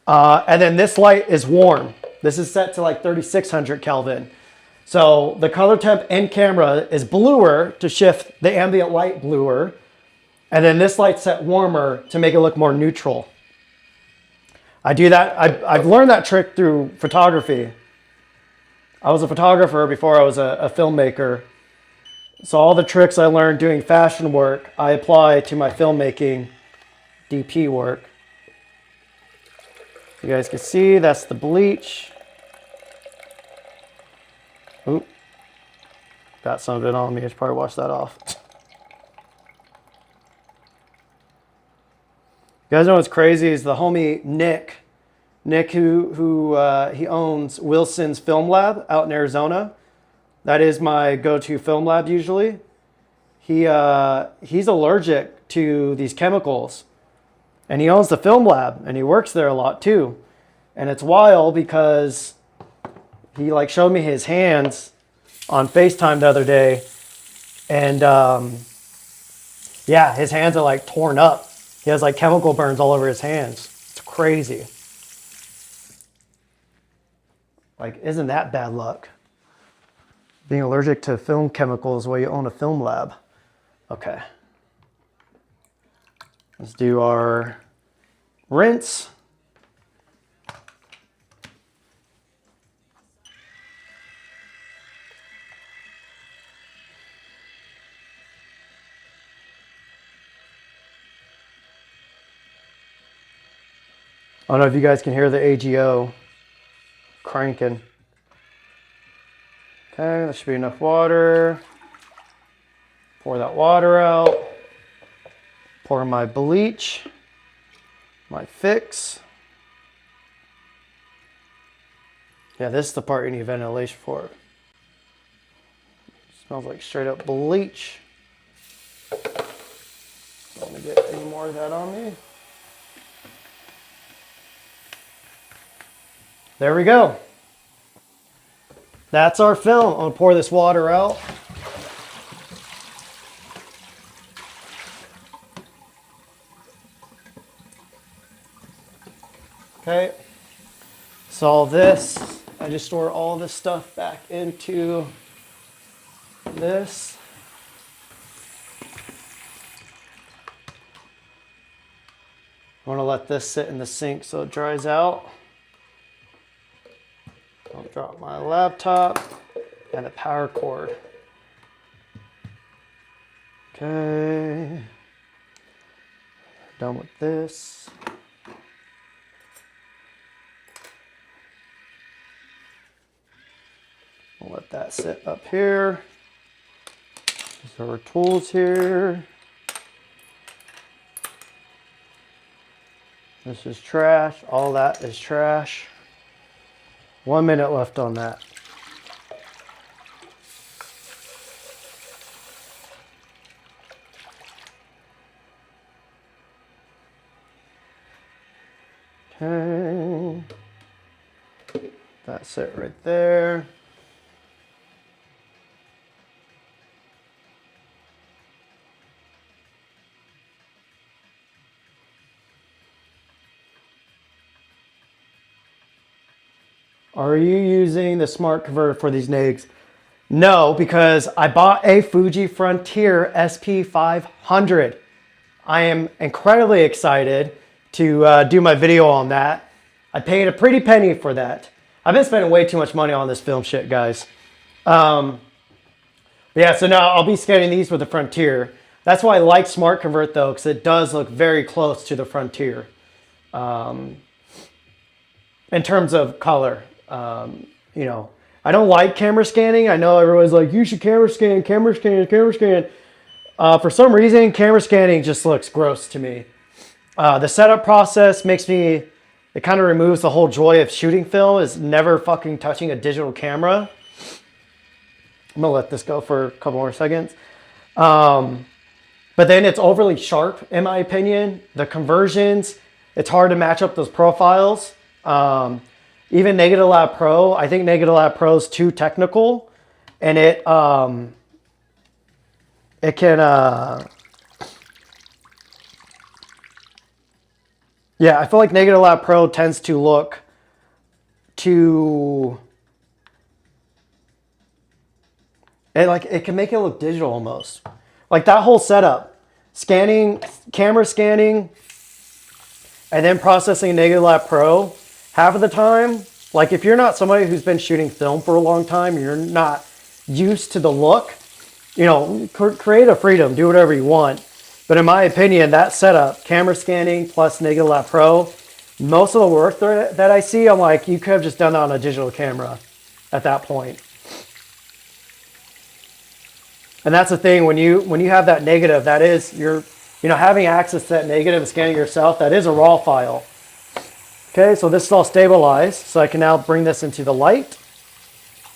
And then this light is warm. This is set to like 3600 Kelvin. So the color temp in camera is bluer to shift the ambient light bluer. And then this light's set warmer to make it look more neutral. I do that. I've learned that trick through photography. I was a photographer before I was a filmmaker. So all the tricks I learned doing fashion work, I apply to my filmmaking DP work. You guys can see that's the bleach. Oop. Got some of it on me. I should probably wash that off. You guys know what's crazy is the homie Nick who he owns Wilson's Film Lab out in Arizona. That is my go-to film lab usually. He's allergic to these chemicals, and he owns the film lab and he works there a lot too. And it's wild because he like showed me his hands on FaceTime the other day, and yeah, his hands are like torn up. He has like chemical burns all over his hands. It's crazy. Like, isn't that bad luck? Being allergic to film chemicals while you own a film lab. Okay. Let's do our rinse. I don't know if you guys can hear the AGO cranking. Okay, that should be enough water. Pour that water out. Pour my bleach, my fix. Yeah, this is the part you need ventilation for. Smells like straight up bleach. Don't want to get any more of that on me. There we go. That's our film. I'm gonna pour this water out. Okay. So this, I just store all this stuff back into this. I want to let this sit in the sink so it dries out. I'll drop my laptop and the power cord. Okay. Done with this. We'll let that sit up here. These are our tools here. This is trash. All that is trash. 1 minute left on that. Okay. That's it right there. Are you using the smart converter for these NIGs? No, because I bought a Fuji Frontier SP500. I am incredibly excited to do my video on that. I paid a pretty penny for that. I've been spending way too much money on this film shit, guys. Yeah, so now I'll be scanning these with the Frontier. That's why I like Smart Convert though, because it does look very close to the Frontier in terms of color. You know, I don't like camera scanning. I know everyone's like, you should camera scan, camera scan, camera scan. For some reason, camera scanning just looks gross to me. The setup process makes me, it kind of removes the whole joy of shooting film, is never fucking touching a digital camera. I'm gonna let this go for a couple more seconds. But then it's overly sharp, in my opinion. The conversions, it's hard to match up those profiles. Even Negative Lab Pro, I think Negative Lab Pro is too technical, and it can, yeah, I feel like Negative Lab Pro tends to look too, it can make it look digital almost. Like that whole setup, scanning, camera scanning, and then processing Negative Lab Pro, half of the time, like if you're not somebody who's been shooting film for a long time, you're not used to the look, you know, creative freedom, do whatever you want. But in my opinion, that setup, camera scanning plus Negative Lab Pro, most of the work that I see, I'm like, you could have just done that on a digital camera at that point. And that's the thing, when you have that negative, that is, you know, having access to that negative and scanning yourself, that is a raw file. Okay, so this is all stabilized, so I can now bring this into the light.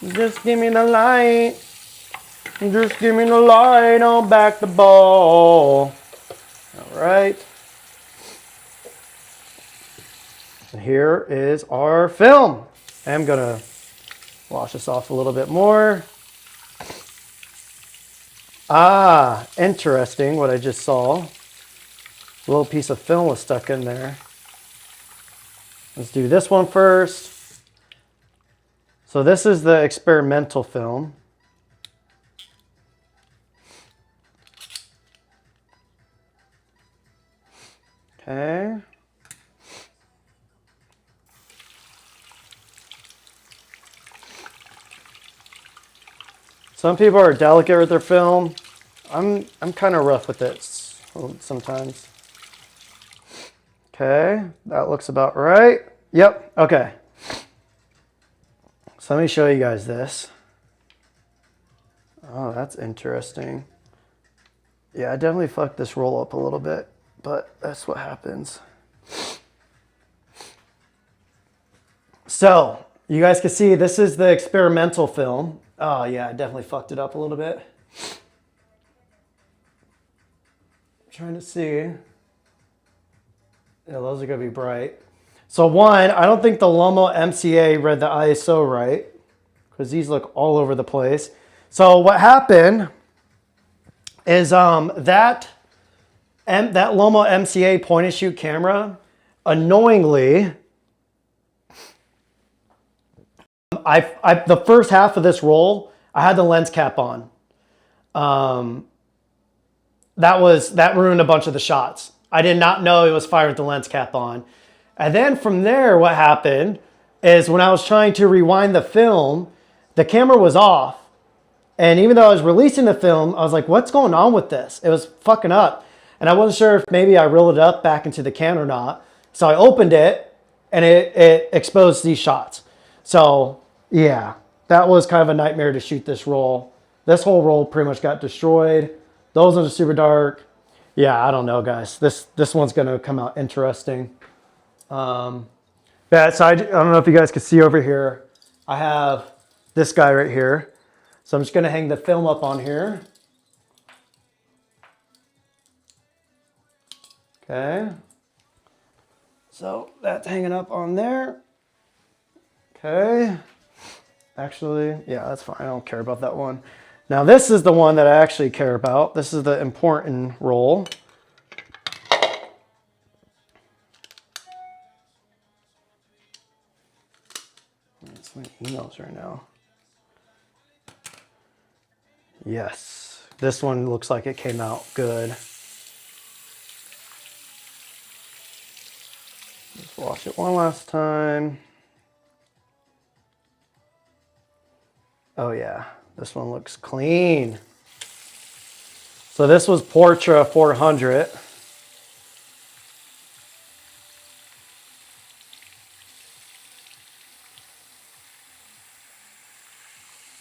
Just give me the light. Just give me the light on back the ball. All right. And here is our film. I'm gonna wash this off a little bit more. Ah, interesting what I just saw. A little piece of film was stuck in there. Let's do this one first. So this is the experimental film. Okay. Some people are delicate with their film. I'm kind of rough with it sometimes. Okay, that looks about right. Yep, okay. So let me show you guys this. Oh, that's interesting. Yeah, I definitely fucked this roll up a little bit, but that's what happens. So, you guys can see this is the experimental film. Oh yeah, I definitely fucked it up a little bit. I'm trying to see. Yeah, those are gonna be bright. So one, I don't think the Lomo MCA read the ISO right, because these look all over the place. So what happened is that Lomo MCA point and shoot camera, annoyingly, the first half of this roll, I had the lens cap on. That ruined a bunch of the shots. I did not know it was fired with the lens cap on. And then from there, what happened is when I was trying to rewind the film, the camera was off. And even though I was releasing the film, I was like, what's going on with this? It was fucking up. And I wasn't sure if maybe I reeled it up back into the can or not. So I opened it and it exposed these shots. So yeah, that was kind of a nightmare to shoot this roll. This whole roll pretty much got destroyed. Those are super dark. Yeah, I don't know, guys. This one's gonna come out interesting. Yeah, so I don't know if you guys can see over here. I have this guy right here. So I'm just gonna hang the film up on here. Okay. So that's hanging up on there. Okay. Actually, yeah, that's fine. I don't care about that one. Now this is the one that I actually care about. This is the important roll. It's my emails right now. Yes, this one looks like it came out good. Let's wash it one last time. Oh yeah, this one looks clean. So this was Portra 400.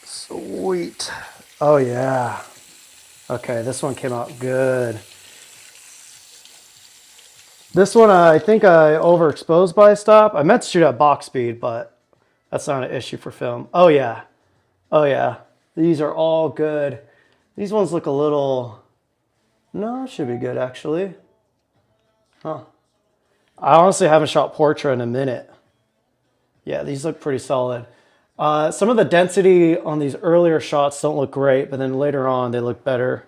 Sweet. Oh yeah. Okay, this one came out good. This one, I think I overexposed by a stop. I meant to shoot at box speed, but that's not an issue for film. Oh yeah. Oh yeah. These are all good. These ones look a little... No, it should be good actually. Huh. I honestly haven't shot Portra in a minute. Yeah, these look pretty solid. Some of the density on these earlier shots don't look great, but then later on they look better.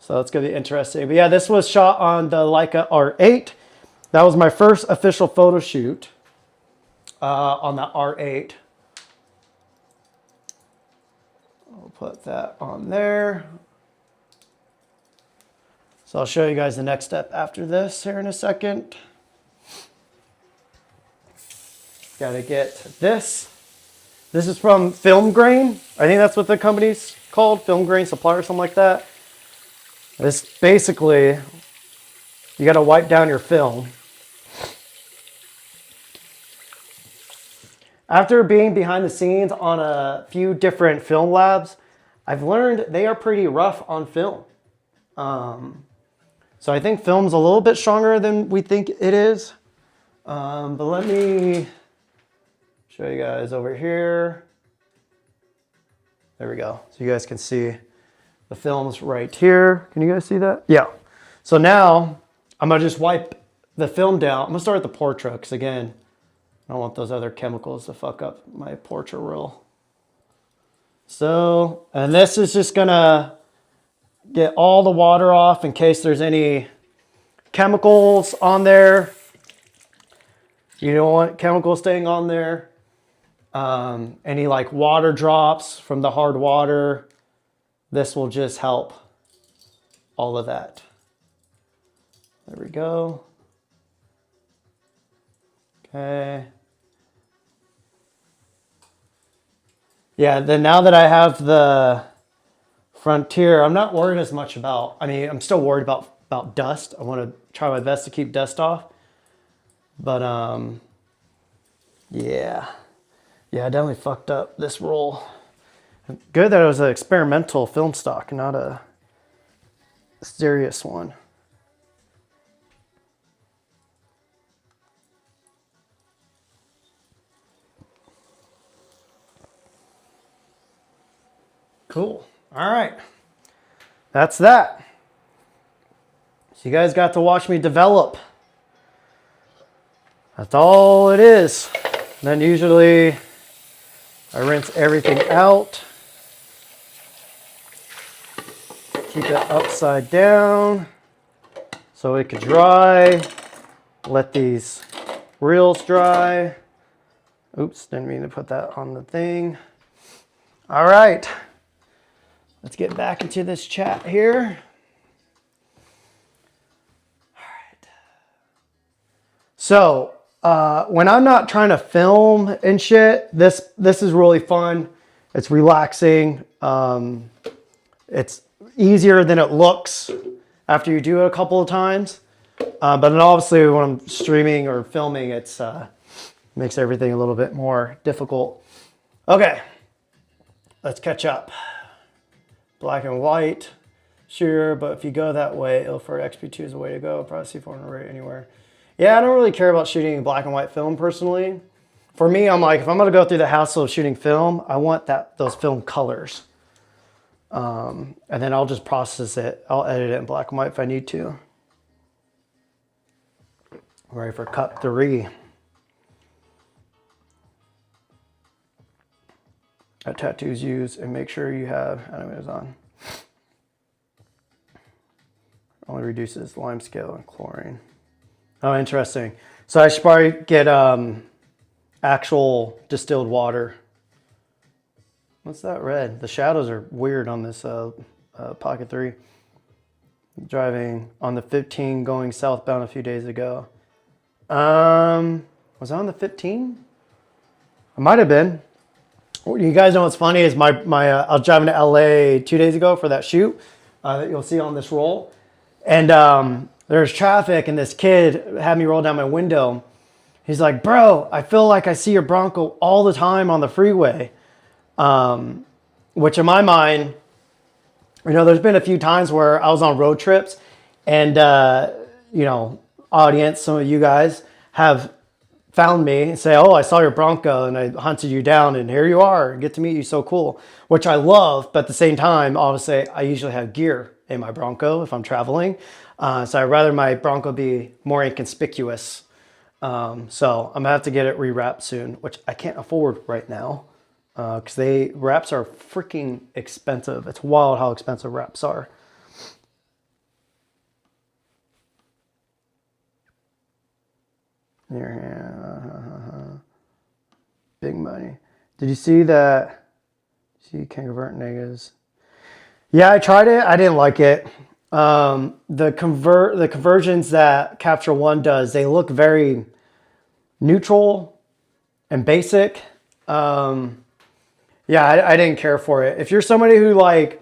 So that's going to be interesting. But yeah, this was shot on the Leica R8. That was my first official photo shoot on the R8. I'll put that on there. So I'll show you guys the next step after this here in a second. Got to get this. This is from Film Grain. I think that's what the company's called, Film Grain Supply or something like that. This basically, you got to wipe down your film. After being behind the scenes on a few different film labs, I've learned they are pretty rough on film. So I think film's a little bit stronger than we think it is. But let me show you guys over here. There we go. So you guys can see the film's right here. Can you guys see that? Yeah. So now I'm gonna just wipe the film down. I'm gonna start with the Portra because again, I don't want those other chemicals to fuck up my Portra roll. So, and this is just gonna get all the water off in case there's any chemicals on there. You don't want chemicals staying on there. Any like water drops from the hard water. This will just help all of that. There we go. Okay. Yeah, then now that I have the Frontier, I'm not worried as much about, I mean, I'm still worried about dust. I want to try my best to keep dust off. But yeah. Yeah, I definitely fucked up this roll. Good that it was an experimental film stock, not a serious one. Cool. All right. That's that. So you guys got to watch me develop. That's all it is. And then usually I rinse everything out. Keep it upside down so it could dry. Let these reels dry. Oops, didn't mean to put that on the thing. All right, let's get back into this chat here. All right. So when I'm not trying to film and shit, this is really fun. It's relaxing. It's easier than it looks after you do it a couple of times. But then obviously when I'm streaming or filming, it's makes everything a little bit more difficult. Okay, let's catch up. Black and white, sure, but if you go that way, Ilford XP2 is the way to go. Probably C400 rate anywhere. Yeah, I don't really care about shooting black and white film personally. For me, I'm like, if I'm gonna go through the hassle of shooting film, I want those film colors. And then I'll just process it. I'll edit it in black and white if I need to. Ready for cut 3. Tattoos used, and make sure you have animators on. Only reduces lime scale and chlorine. Oh, interesting. So I should probably get actual distilled water. What's that red? The shadows are weird on this Pocket 3. Driving on the 15 going southbound a few days ago. Was I on the 15? I might have been. You guys know what's funny is I was driving to LA 2 days ago for that shoot that you'll see on this roll. And there's traffic and this kid had me roll down my window. He's like, bro, I feel like I see your Bronco all the time on the freeway. Which in my mind, you know, there's been a few times where I was on road trips and, you know, audience, some of you guys have found me and say, oh, I saw your Bronco and I hunted you down and here you are, get to meet you, so cool, which I love. But at the same time, obviously I usually have gear in my Bronco if I'm traveling. So I'd rather my Bronco be more inconspicuous. So I'm gonna have to get it rewrapped soon, which I can't afford right now because wraps are freaking expensive. It's wild how expensive wraps are. Big money. Did you see that? See, you can convert negatives. Yeah, I tried it. I didn't like it. The conversions that Capture One does, they look very neutral and basic. Yeah, I didn't care for it. If you're somebody who like,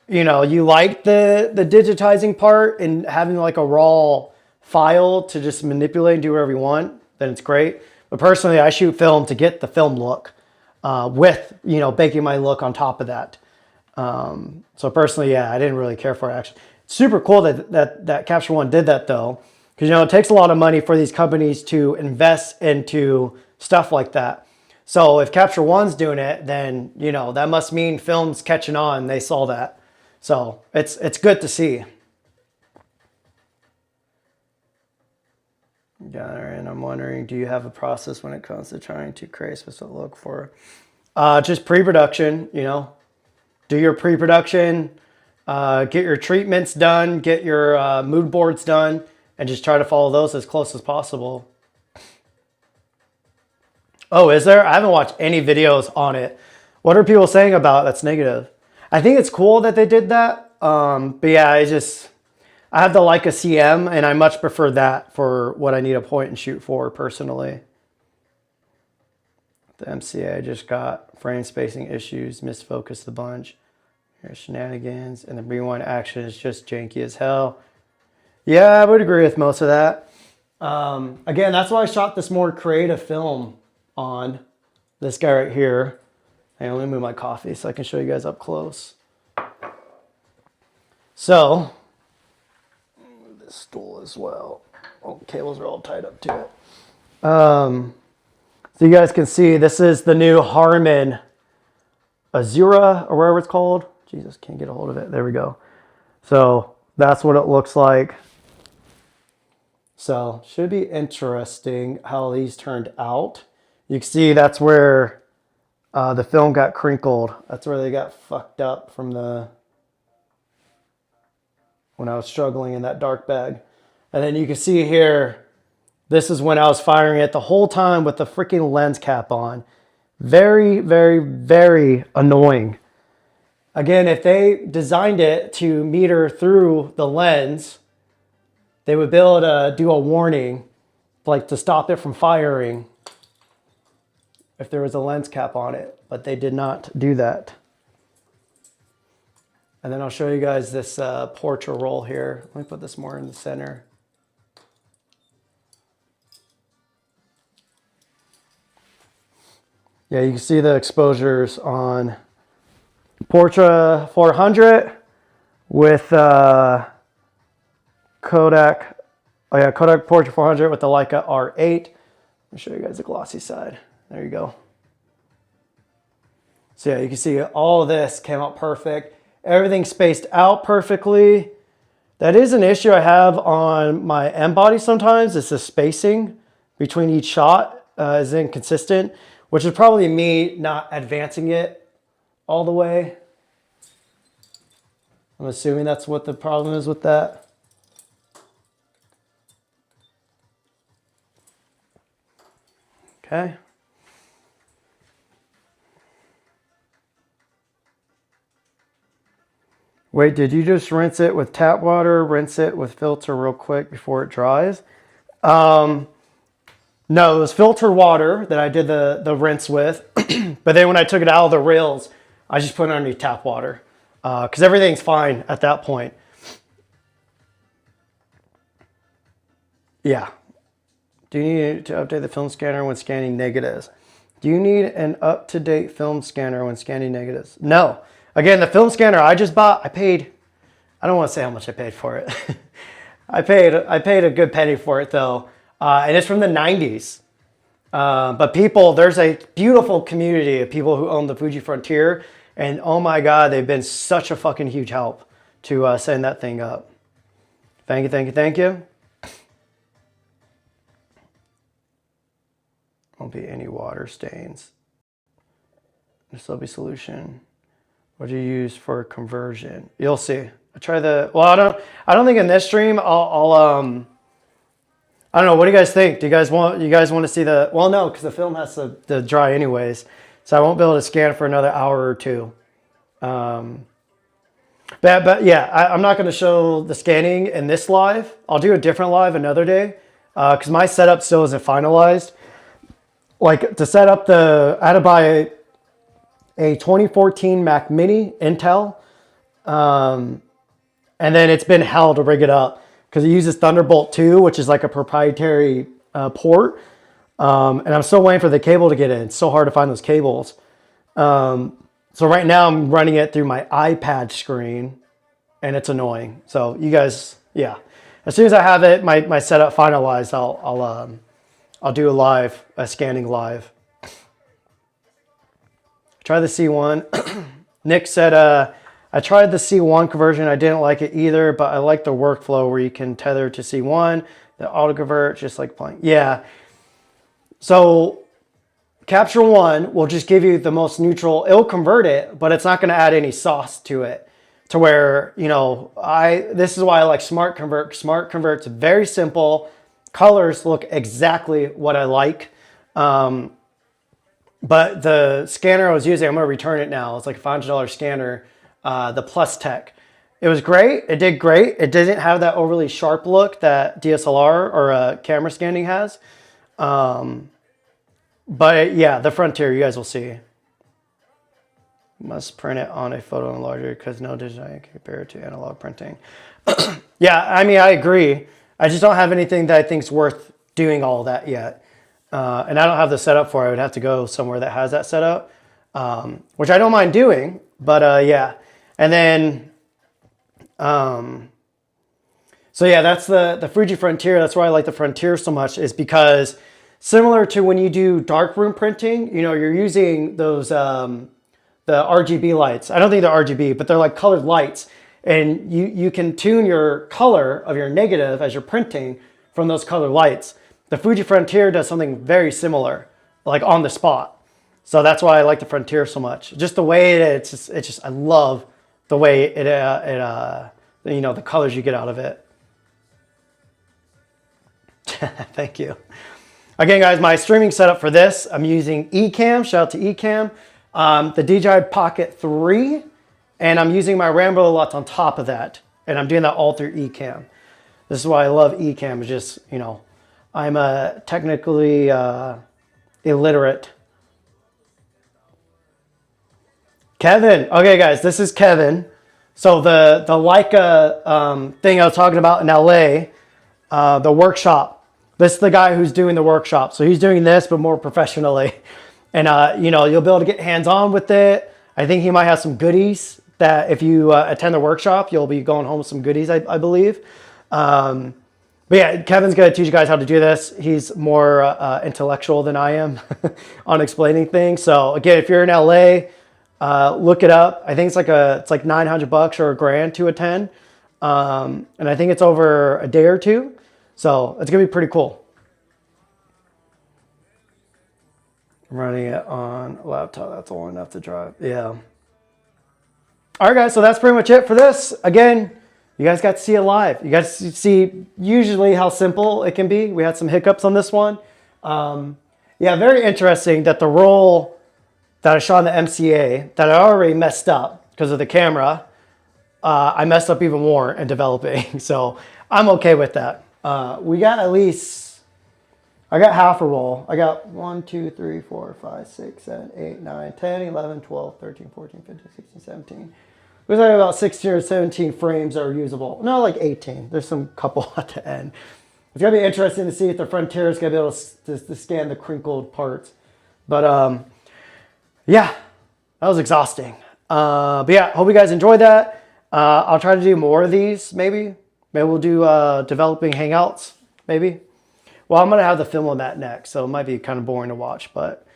you know, you like the digitizing part and having like a raw file to just manipulate and do whatever you want, then it's great. But personally, I shoot film to get the film look with, you know, baking my look on top of that. So personally, yeah, I didn't really care for it actually. Super cool that Capture One did that though, because, you know, it takes a lot of money for these companies to invest into stuff like that. So if Capture One's doing it, then, you know, that must mean film's catching on. They saw that. So it's good to see. Yeah, and I'm wondering, do you have a process when it comes to trying to create a specific look for just pre-production? You know, do your pre-production, get your treatments done, get your mood boards done, and just try to follow those as close as possible. Oh, is there? I haven't watched any videos on it. What are people saying about that's negative? I think it's cool that they did that. But yeah, I have the Leica CM and I much prefer that for what I need a point and shoot for personally. The MCA just got frame spacing issues, misfocused a bunch. Here's shenanigans, and the rewind action is just janky as hell. Yeah, I would agree with most of that. Again, that's why I shot this more creative film on this guy right here. I only move my coffee so I can show you guys up close. So, move this stool as well. Oh, cables are all tied up to it. So you guys can see this is the new Harman Azura or whatever it's called. Jesus, can't get a hold of it. There we go. So that's what it looks like. So should be interesting how these turned out. You can see that's where the film got crinkled. That's where they got fucked up from when I was struggling in that dark bag. And then you can see here This is when I was firing it the whole time with the freaking lens cap on. Very, very, very annoying. Again, if they designed it to meter through the lens, they would be able to do a warning, like to stop it from firing if there was a lens cap on it, but they did not do that. And then I'll show you guys this Portra roll here. Let me put this more in the center. Yeah, you can see the exposures on Portra 400 with Kodak. Oh yeah, Kodak Portra 400 with the Leica R8. Let me show you guys the glossy side. There you go. So yeah, you can see all of this came out perfect. Everything spaced out perfectly. That is an issue I have on my M body sometimes. It's the spacing between each shot is inconsistent, which is probably me not advancing it all the way. I'm assuming that's what the problem is with that. Okay. Wait, did you just rinse it with tap water, rinse it with filter real quick before it dries? No, it was filtered water that I did the rinse with. But then when I took it out of the rails, I just put it underneath tap water because everything's fine at that point. Yeah. Do you need to update the film scanner when scanning negatives? Do you need an up-to-date film scanner when scanning negatives? No. Again, the film scanner I just bought, I don't want to say how much I paid for it. I paid a good penny for it though. And it's from the 90s. But there's a beautiful community of people who own the Fuji Frontier. And oh my God, they've been such a fucking huge help to setting that thing up. Thank you, thank you, thank you. Won't be any water stains. This will be solution. What do you use for conversion? You'll see. I try I don't think in this stream I don't know. What do you guys think? Do you guys want to see the, well, no, because the film has to dry anyways. So I won't be able to scan for another hour or two. But yeah, I'm not going to show the scanning in this live. I'll do a different live another day because my setup still isn't finalized. Like to set up I had to buy a 2014 Mac Mini Intel. And then it's been hell to rig it up because it uses Thunderbolt 2, which is like a proprietary port. And I'm still waiting for the cable to get in. It's so hard to find those cables. So right now I'm running it through my iPad screen and it's annoying. So you guys, yeah. As soon as I have it, my setup finalized, I'll do a scanning live. Try the C1. Nick said, I tried the C1 conversion. I didn't like it either, but I like the workflow where you can tether to C1, the auto convert, just like playing. Yeah. So Capture One will just give you the most neutral. It'll convert it, but it's not going to add any sauce to it. To where, this is why I like Smart Convert. Smart Convert's very simple. Colors look exactly what I like. But the scanner I was using, I'm going to return it now. It's like a $500 scanner, the Plus Tech. It was great. It did great. It didn't have that overly sharp look that DSLR or camera scanning has. But yeah, the Frontier, you guys will see. Must print it on a photo enlarger because no digital can compare it to analog printing. Yeah, I mean, I agree. I just don't have anything that I think is worth doing all that yet. And I don't have the setup for it. I would have to go somewhere that has that setup, which I don't mind doing. But yeah, and then, so yeah, that's the Fuji Frontier. That's why I like the Frontier so much, is because similar to when you do darkroom printing, you're using those the RGB lights. I don't think they're RGB, but they're like colored lights. And you can tune your color of your negative as you're printing from those colored lights. The Fuji Frontier does something very similar, like on the spot. So that's why I like the Frontier so much. Just the way it's just I love the way the colors you get out of it. Thank you. Again, guys, my streaming setup for this, I'm using Ecamm. Shout out to Ecamm. The DJI Pocket 3, and I'm using my Rambo LUT on top of that. And I'm doing that all through Ecamm. This is why I love Ecamm. It's just, you know, I'm a technically illiterate. Kevin. Okay, guys, this is Kevin. So the Leica thing I was talking about in LA, the workshop. This is the guy who's doing the workshop. So he's doing this, but more professionally. And, you know, you'll be able to get hands-on with it. I think he might have some goodies that if you attend the workshop, you'll be going home with some goodies, I believe. But yeah, Kevin's going to teach you guys how to do this. He's more intellectual than I am on explaining things. So again, if you're in LA, look it up. I think it's like $900 or $1,000 to attend. And I think it's over a day or two. So it's going to be pretty cool. I'm running it on a laptop. That's long enough to drive. Yeah. All right, guys. So that's pretty much it for this. Again, you guys got to see it live. You guys see usually how simple it can be. We had some hiccups on this one. Yeah, very interesting that the roll that I shot in the MCA that I already messed up because of the camera, I messed up even more in developing. So I'm okay with that. We got at least, I got half a roll. I got 1, 2, 3, 4, 5, 6, 7, 8, 9, 10, 11, 12, 13, 14, 15, 16, 17. There's like about 16 or 17 frames that are usable. No, like 18. There's some couple at the end. It's going to be interesting to see if the Frontier is going to be able to scan the crinkled parts. But yeah, that was exhausting. But yeah, hope you guys enjoyed that. I'll try to do more of these, maybe. Maybe we'll do developing hangouts, maybe. Well, I'm going to have the film on that next, so it might be kind of boring to watch. But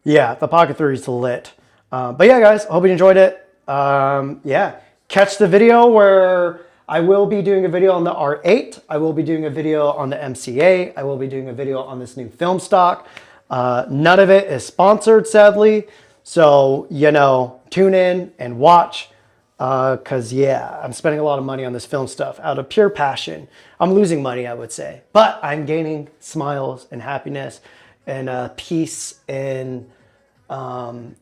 yeah, the Pocket 3 is lit. But yeah, guys, hope you enjoyed it. Yeah, catch the video where I will be doing a video on the R8. I will be doing a video on the MCA. I will be doing a video on this new film stock. None of it is sponsored, sadly. So, you know, tune in and watch. Because, yeah, I'm spending a lot of money on this film stuff out of pure passion. I'm losing money, I would say. But I'm gaining smiles and happiness and peace and...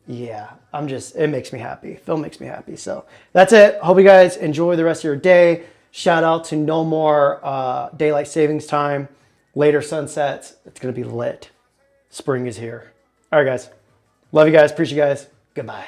yeah, it makes me happy. Film makes me happy. So that's it. Hope you guys enjoy the rest of your day. Shout out to no more daylight savings time, later sunsets. It's going to be lit. Spring is here. All right, guys. Love you guys. Appreciate you guys. Goodbye.